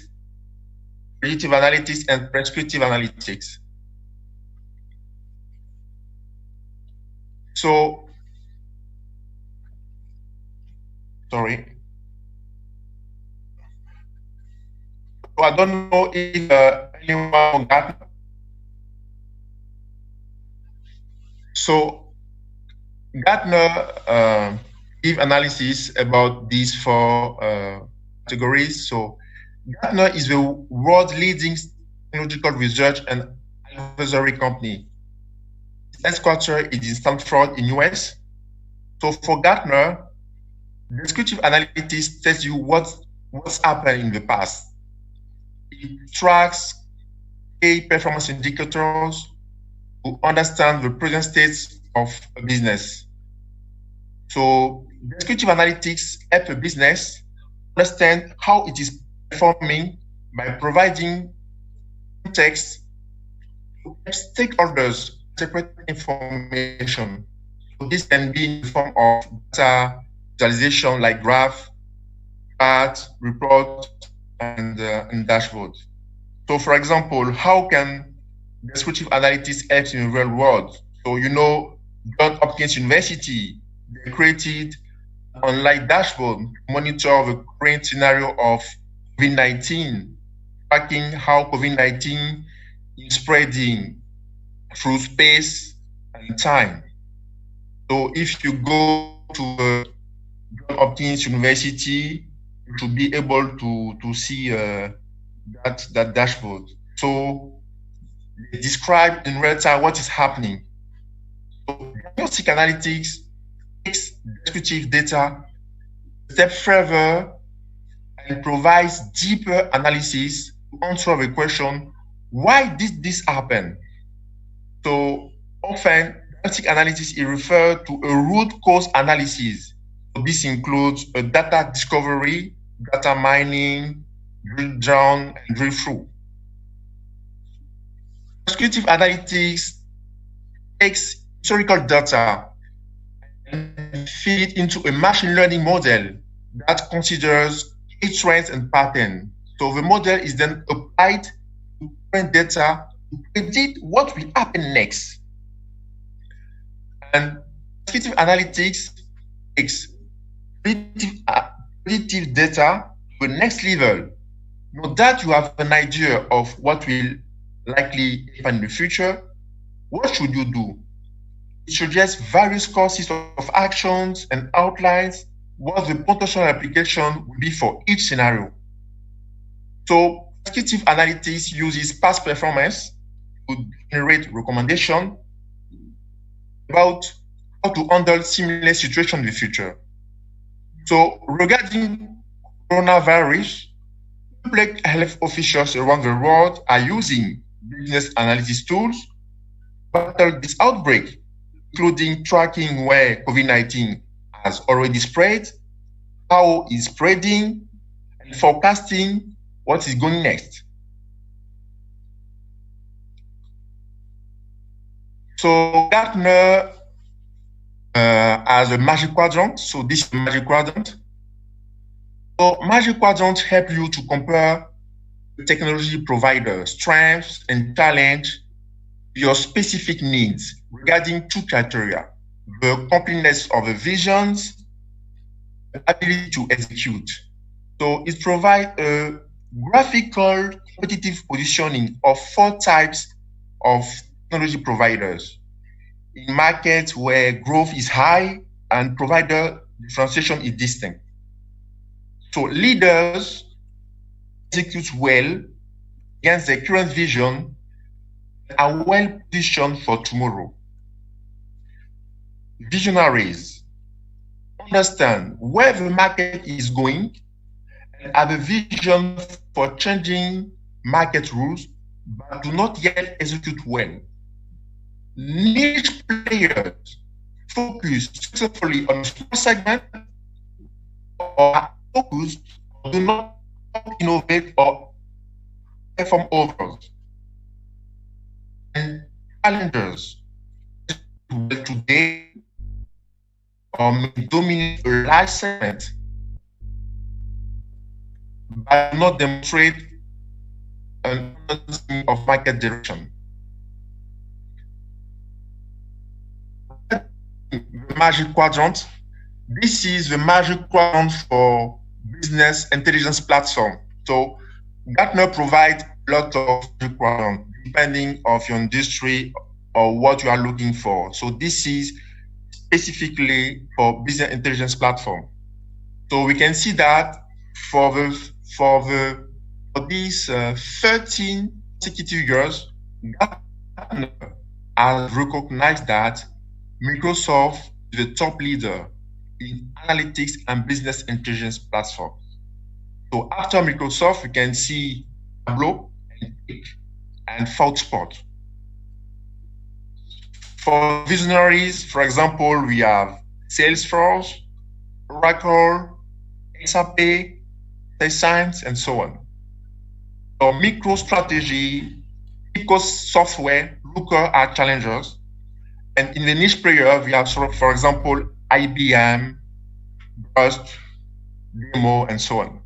predictive analytics, and prescriptive analytics. So, sorry. So I don't know if anyone got. So Gartner give analysis about these four categories. So Gartner is the world's leading technological research and advisory company. Its headquarters is in Stanford in US. So for Gartner, descriptive analytics tells you what's happened in the past. It tracks key performance indicators to understand the present state of a business. So descriptive analytics help a business understand how it is performing by providing context to help stakeholders interpret information. So this can be in the form of data visualization like graph, chart, report, and dashboard. So for example, how can descriptive analytics help in the real world? So John Hopkins University, they created an online dashboard to monitor the current scenario of COVID-19, tracking how COVID-19 is spreading through space and time. So if you go to John Hopkins University, you should be able to see that dashboard. So they describe in real time what is happening. So diagnostic analytics takes descriptive data a step further and provides deeper analysis to answer the question, why did this happen? So often, diagnostic analysis is referred to a root cause analysis. So this includes a data discovery, data mining, drill down, and drill through. Descriptive analytics takes historical data and feed it into a machine learning model that considers key trends and patterns. So the model is then applied to current data to predict what will happen next. And descriptive analytics takes predictive data to the next level. Now that you have an idea of what will likely happen in the future, what should you do? It suggests various courses of actions and outlines what the potential application will be for each scenario. So descriptive analytics uses past performance to generate recommendation about how to handle similar situations in the future. So regarding coronavirus, public health officials around the world are using business analysis tools to battle this outbreak, including tracking where COVID-19 has already spread, how it's spreading, and forecasting what is going next. So Gartner has a magic quadrant. So this is a magic quadrant. So magic quadrants help you to compare the technology provider strengths and challenge your specific needs regarding two criteria: the completeness of the visions, the ability to execute. So it provides a graphical competitive positioning of 4 types of technology providers in markets where growth is high and provider differentiation is distinct. So leaders execute well against their current vision and are well positioned for tomorrow. Visionaries understand where the market is going and have a vision for changing market rules, but do not yet execute well. Niche players focus successfully on a small segment or are focused or do not innovate or perform others. And challengers today may dominate a large segment but not demonstrate an understanding of market direction. The magic quadrant. This is the magic quadrant for business intelligence platform. So Gartner provides a lot of magic quadrant depending on your industry or what you are looking for. So this is specifically for business intelligence platform. So we can see that for these 13 consecutive years, Gartner has recognized that Microsoft is the top leader in analytics and business intelligence platforms. So after Microsoft, we can see Tableau and ThoughtSpot. For visionaries, for example, we have Salesforce, Oracle, SAP, Science, and so on. For MicroStrategy, Typical software looker are challengers. And in the niche player, we have, for example, IBM, Burst, Demo, and so on.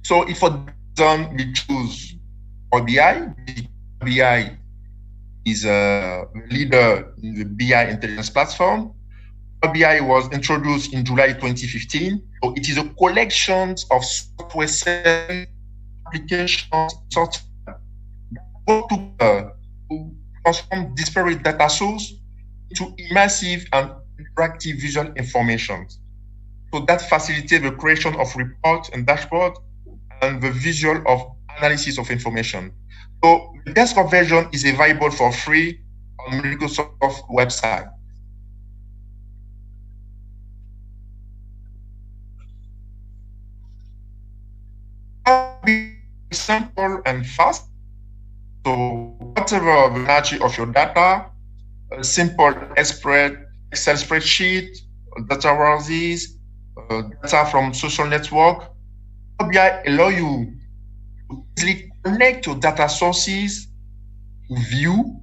So if for reason we choose Power BI, BI is a leader in the BI intelligence platform. Power BI was introduced in July 2015. So it is a collection of software service applications software that to transform disparate data sources into immersive and interactive visual information. So that facilitates the creation of reports and dashboards and the visual of analysis of information. So the desktop version is available for free on Microsoft website. Be simple and fast. So whatever the nature of your data, a simple Excel spreadsheet, data warehouses, data from social network, Power BI allow you to easily connect your data sources, view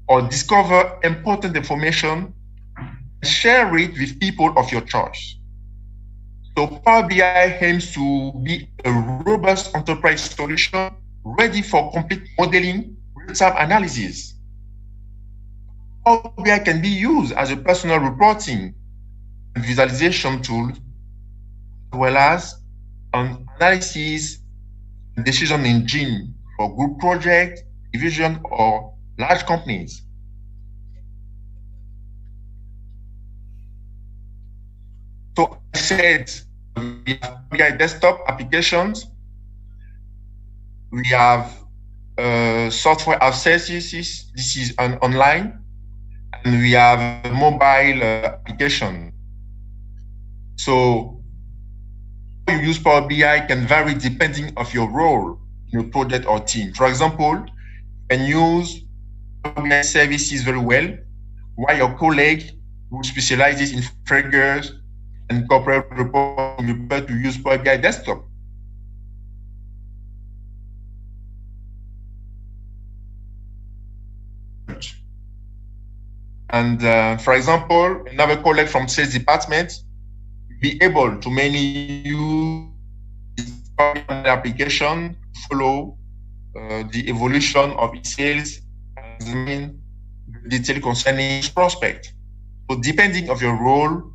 or discover important information, and share it with people of your choice. So Power BI aims to be a robust enterprise solution ready for complete modeling, real-time analysis. Power BI can be used as a personal reporting and visualization tool, as well as an analysis and decision engine for group project, division, or large companies. So I said we have BI desktop applications, we have software as services, this is an online, and we have a mobile application. So how you use Power BI can vary depending on your role in a project or team. For example, you can use Power BI services very well, while your colleague who specializes in figures and corporate reporting will prefer to use Power BI desktop. And for example, another colleague from sales department will be able to mainly use the application to follow the evolution of its sales and examine the detail concerning its prospect. So depending on your role,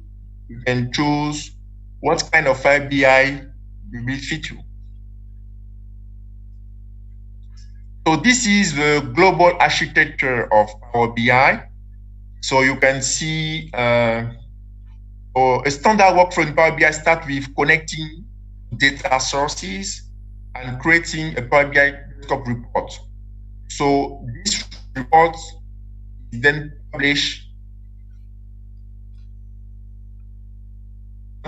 you can choose what kind of BI will fit you. So this is the global architecture of Power BI. So you can see a standard workflow in Power BI starts with connecting data sources and creating a Power BI desktop report. So this report is then published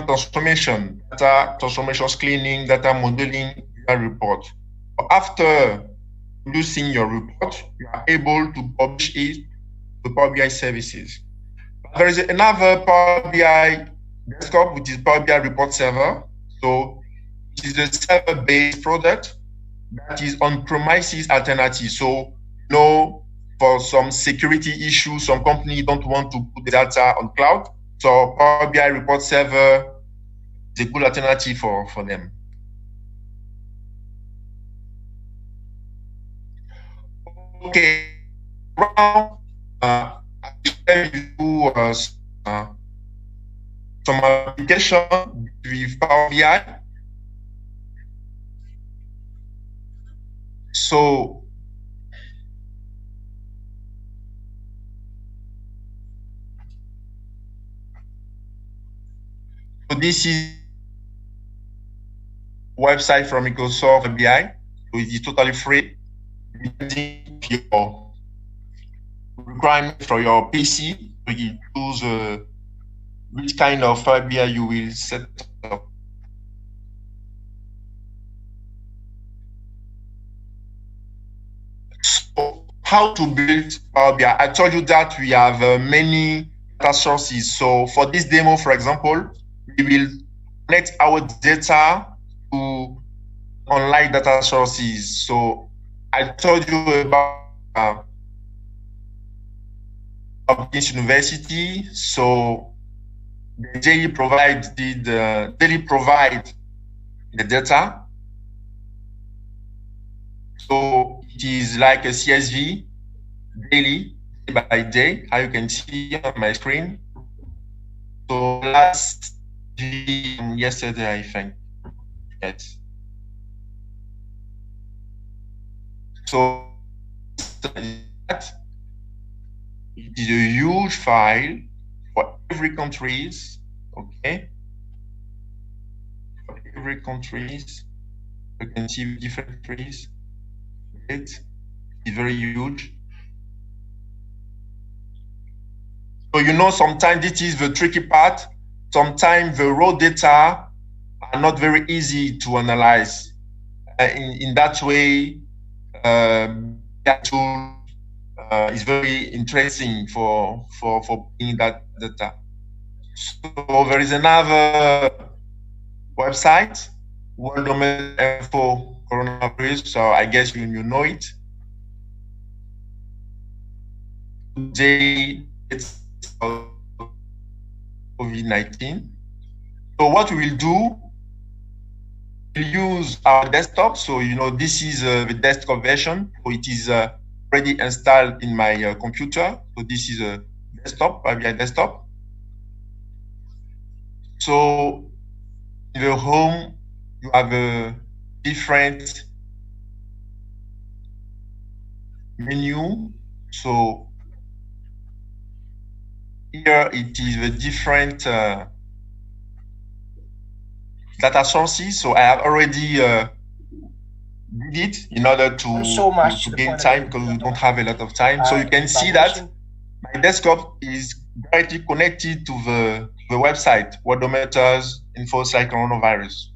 transformation, data transformations cleaning, data modeling report. After producing your report, you are able to publish it to Power BI services. There is another Power BI desktop, which is Power BI Report Server. So it is a server-based product that is on-premises alternative. So for some security issues, some companies don't want to put the data on cloud. So Power BI Report Server is a good alternative for them. Okay, now I share with you some application with Power BI. So this is website from Microsoft BI. So it is totally free. Depending on your requirement for your PC, you choose which kind of Power BI you will set up. So how to build Power BI? I told you that we have many data sources. So for this demo, for example, we will connect our data to online data sources. So I told you about Hopkins University. So they daily provide the data. So it is like a CSV daily, day by day, how you can see on my screen. So last yesterday, I think. Yes. So that it is a huge file for every countries. Okay. For every countries, you can see different countries. It's very huge. So sometimes this is the tricky part. Sometimes the raw data are not very easy to analyze. In that way, that tool is very interesting for being that data. So there is another website, World Domain Info Coronavirus. So I guess you know it. Today it's COVID-19. So what we will do, we'll use our desktop. So this is the desktop version. So it is already installed in my computer. So this is a desktop, PowerBI desktop. So in the home, you have a different menu. So here it is the different data sources. So I have already did it in order to gain time because we don't have a lot of time. So you can see that my desktop is directly connected to the website, Worldometers Info Coronavirus.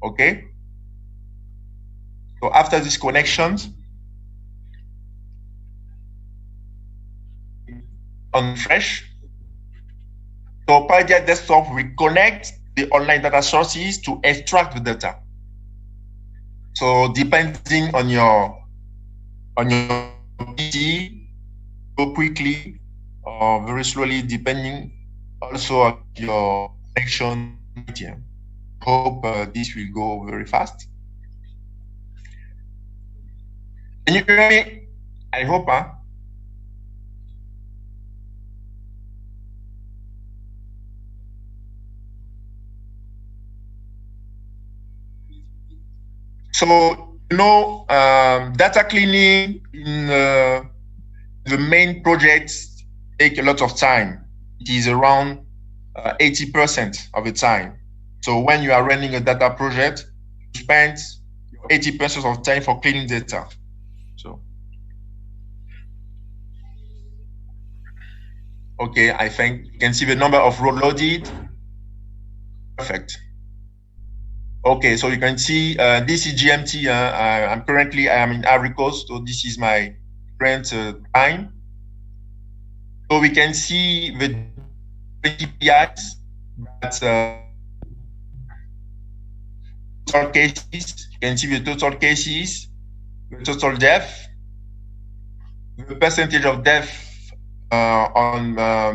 Okay. So after these connections, on fresh. So PowerBI desktop will connect the online data sources to extract the data. So depending on your PC, go quickly or very slowly, depending also on your connection. Hope this will go very fast. Can you hear me? I hope. So data cleaning in the main projects take a lot of time. It is around 80% of the time. So when you are running a data project, you spend 80% of time for cleaning data. So, okay, I think you can see the number of row loaded. Perfect. Okay, so you can see this is GMT. I am in Ivory Coast, so this is my current time. So we can see the KPIs that total cases. You can see the total cases, the total death, the percentage of death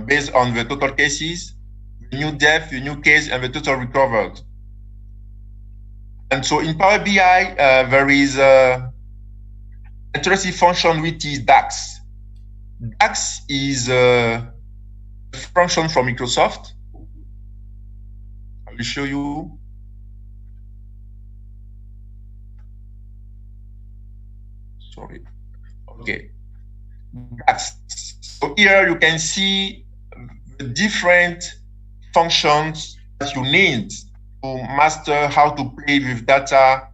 based on the total cases, the new death, the new case, and the total recovered. And so in Power BI, there is a interesting function which is DAX. DAX is a function from Microsoft. I will show you. Sorry. Okay. DAX. So here you can see the different functions that you need to master how to play with data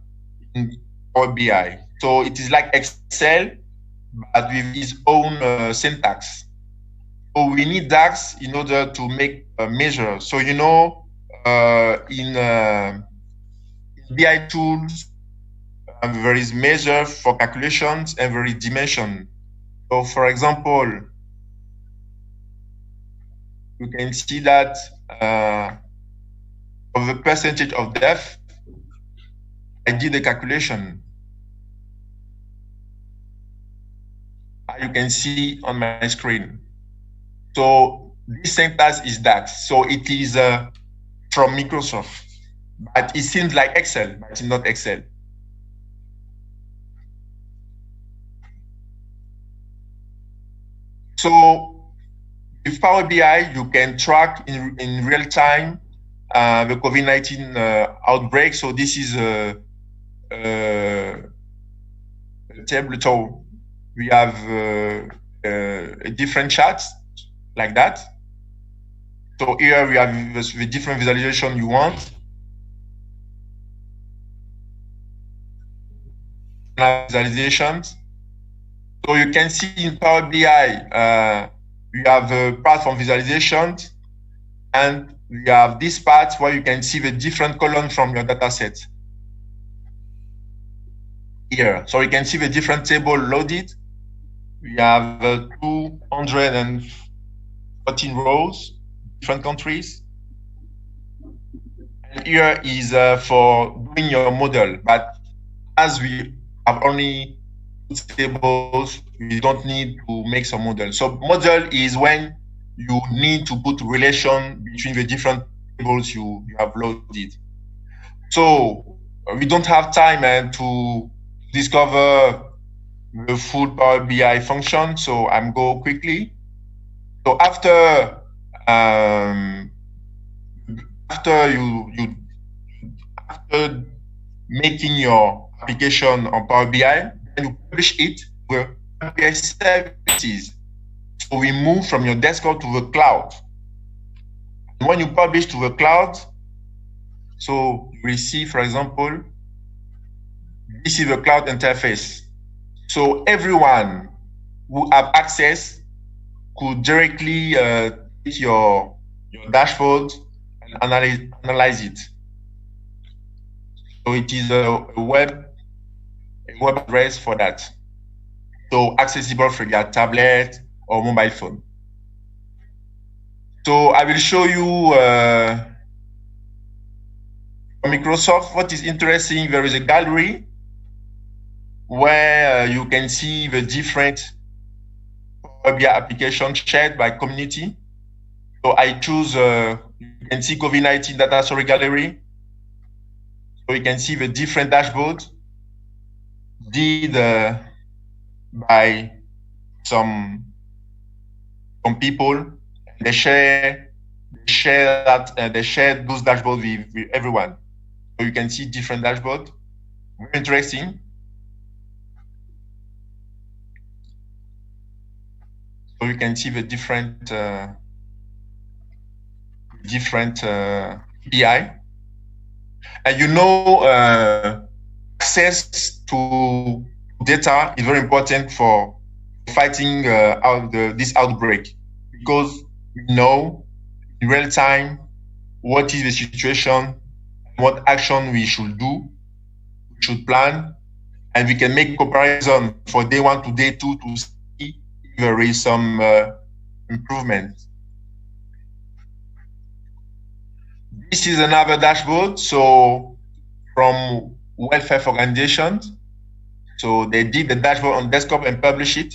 in Power BI. So it is like Excel, but with its own syntax. So we need DAX in order to make a measure. So in BI tools, there is measure for calculations and there is dimension. So for example, you can see that of the percentage of death, I did the calculation. As you can see on my screen. So this sentence is that. So it is from Microsoft, but it seems like Excel, but it's not Excel. So with Power BI, you can track in real time the COVID-19 outbreak. So this is a table. So we have a different charts like that. So here we have the different visualization you want. Visualizations. So you can see in Power BI, we have a platform visualizations, and we have this part where you can see the different columns from your data set. Here, so you can see the different table loaded. We have 214 rows, different countries. And here is for doing your model, but as we have only tables, you don't need to make some model. So model is when you need to put relation between the different tables you have loaded. So we don't have time to discover the full Power BI function, so I'm go quickly. So after after making your application on Power BI, then you publish it with Power BI services. So we move from your desktop to the cloud. And when you publish to the cloud, so you will see, for example, this is the cloud interface. So everyone who have access could directly take your dashboard and analyze it. So it is a web address for that. So accessible for your tablet or mobile phone. So I will show you Microsoft. What is interesting, there is a gallery where you can see the different Power BI applications shared by community. So I choose, you can see COVID-19 data story gallery. So you can see the different dashboards did by some people. They share those dashboards with everyone. So you can see different dashboards. Very interesting. So you can see the different BI. And access to data is very important for fighting this outbreak, because we know in real time what is the situation, what action we should do, we should plan, and we can make comparison for day 1 to day 2 to see if there is some improvement. This is another dashboard. So from welfare organizations, so they did the dashboard on desktop and publish it,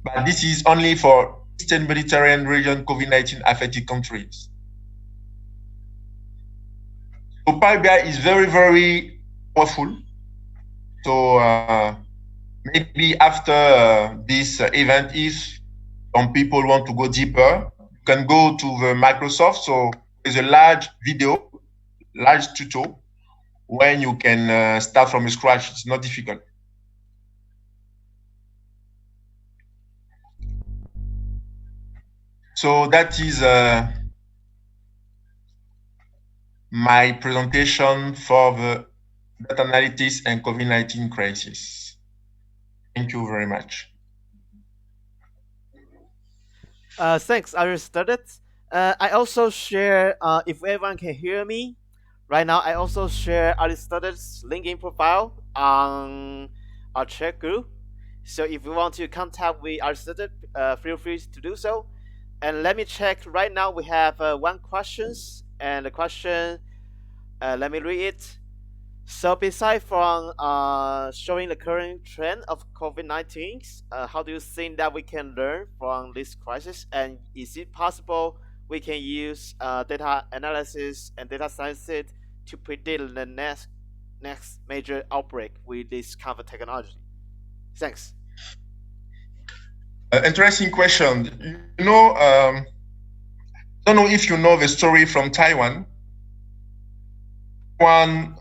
but this is only for Eastern Mediterranean region COVID-19 affected countries. So Power BI is very, very powerful. So maybe after this event, if some people want to go deeper, you can go to the Microsoft. So there's a large video, large tutorial, when you can start from scratch. It's not difficult. So that is my presentation for the data analytics and COVID-19 crisis. Thank you very much. Thanks, Aristotle. I also share, if everyone can hear me, right now I also share Aristotle's LinkedIn profile on our chat group. So if you want to contact with Aristotle, feel free to do so. And let me check. Right now we have one questions, and the question, let me read it. So besides from showing the current trend of COVID-19, how do you think that we can learn from this crisis? And is it possible we can use data analysis and data sciences to predict the next major outbreak with this kind of technology? Thanks. Interesting question. Don't know if you know the story from Taiwan. Taiwan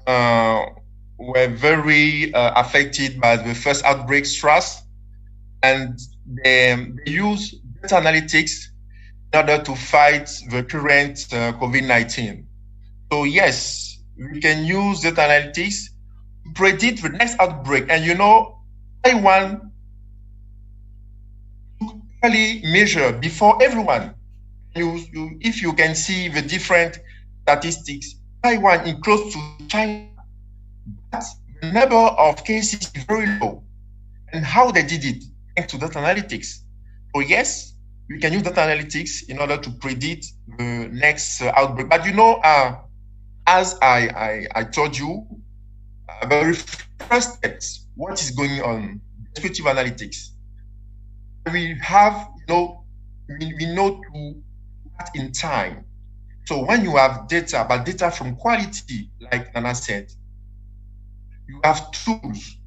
were very affected by the first outbreak SARS, and they use data analytics in order to fight the current COVID-19. So yes, we can use data analytics to predict the next outbreak. And Taiwan really measure before everyone. If you can see the different statistics, Taiwan is close to China, but the number of cases is very low. And how they did it? Thanks to data analytics. So yes, we can use data analytics in order to predict the next outbreak. But as I told you, very first steps, what is going on? Descriptive analytics. We have, we know to act in time. So when you have data, but data from quality, like Nana said, you have tools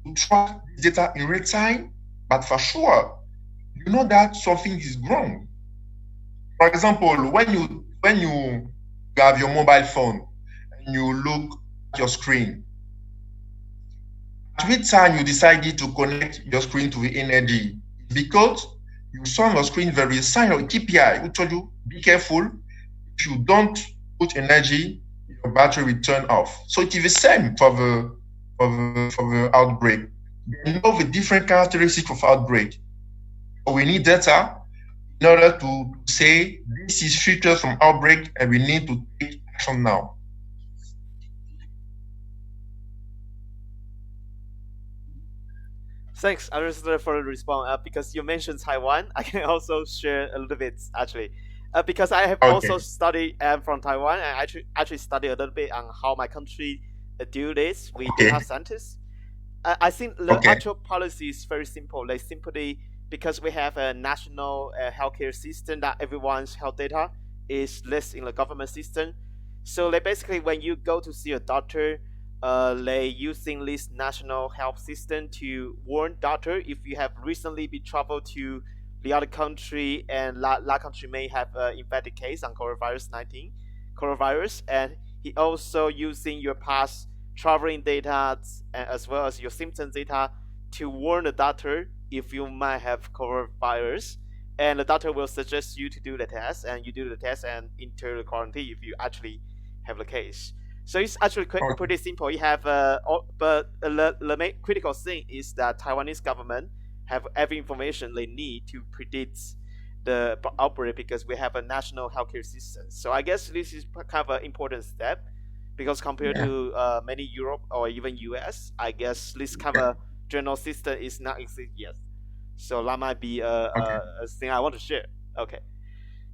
to track this data in real time, but for sure, you know that something is wrong. For example, when you have your mobile phone and you look at your screen, at which time you decided to connect your screen to the energy? Because you saw on your screen there is a sign of KPI who told you be careful. If you don't put energy, your battery will turn off. So it is the same for the outbreak. They know the different characteristics of outbreak. So we need data in order to say this is features from outbreak and we need to take action now. Thanks, Aristotle, for the response. Because you mentioned Taiwan, I can also share a little bit actually. Because I have also Okay. studied from Taiwan, and actually studied a little bit on how my country do this with Okay. data scientists. I think the Okay. actual policy is very simple. Like simply because we have a national healthcare system that everyone's health data is listed in the government system. So like basically when you go to see a doctor, they using this national health system to warn doctor if you have recently been traveled to the other country and that country may have infected case on coronavirus, and he also using your past traveling data as well as your symptoms data to warn the doctor if you might have coronavirus, and the doctor will suggest you to do the test, and you do the test and enter the quarantine if you actually have the case. So it's actually Okay. pretty simple. You have, but the main critical thing is that Taiwanese government have every information they need to predict the outbreak because we have a national healthcare system. So I guess this is kind of an important step because compared Yeah. to many Europe or even US, I guess this kind Okay. of general system is not exist yet. So that might be Okay. a thing I want to share. Okay.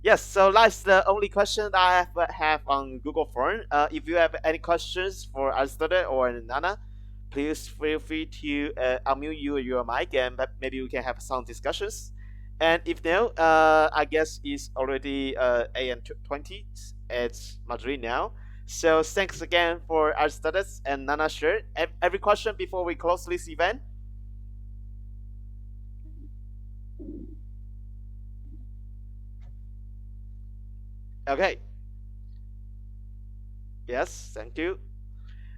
Yes, so that's the only question that I have on Google Form. If you have any questions for Aristotle or Nana, please feel free to unmute your mic and maybe we can have some discussions. And if no, I guess it's already 8:20. It's Madrid now. So thanks again for Aristotle and Nana shared. Every question before we close this event? Okay. Yes, thank you.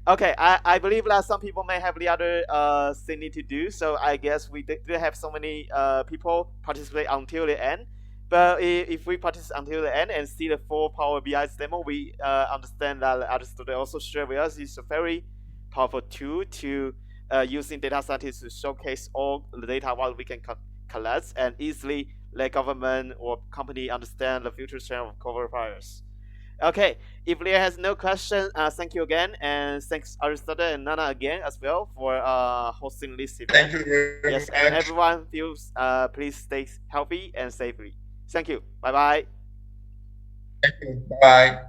Okay, I believe that some people may have the other thing need to do, so I guess we didn't have so many people participate until the end. But if we participate until the end and see the full Power BI demo, we understand that Aristotle also share with us is a very powerful tool to using data scientists to showcase all the data what we can collect and easily let government or company understand the future trend of coronavirus. Okay, if Leah has no question, thank you again, and thanks Aristotle and Nana again as well for hosting this Thank event. you very Yes, and much. everyone feels please stay healthy and safely. Thank you. Bye bye. Thank you. Bye.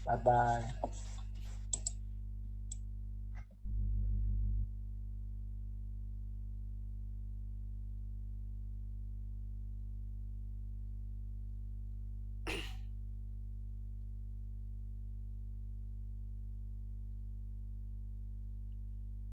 Bye bye.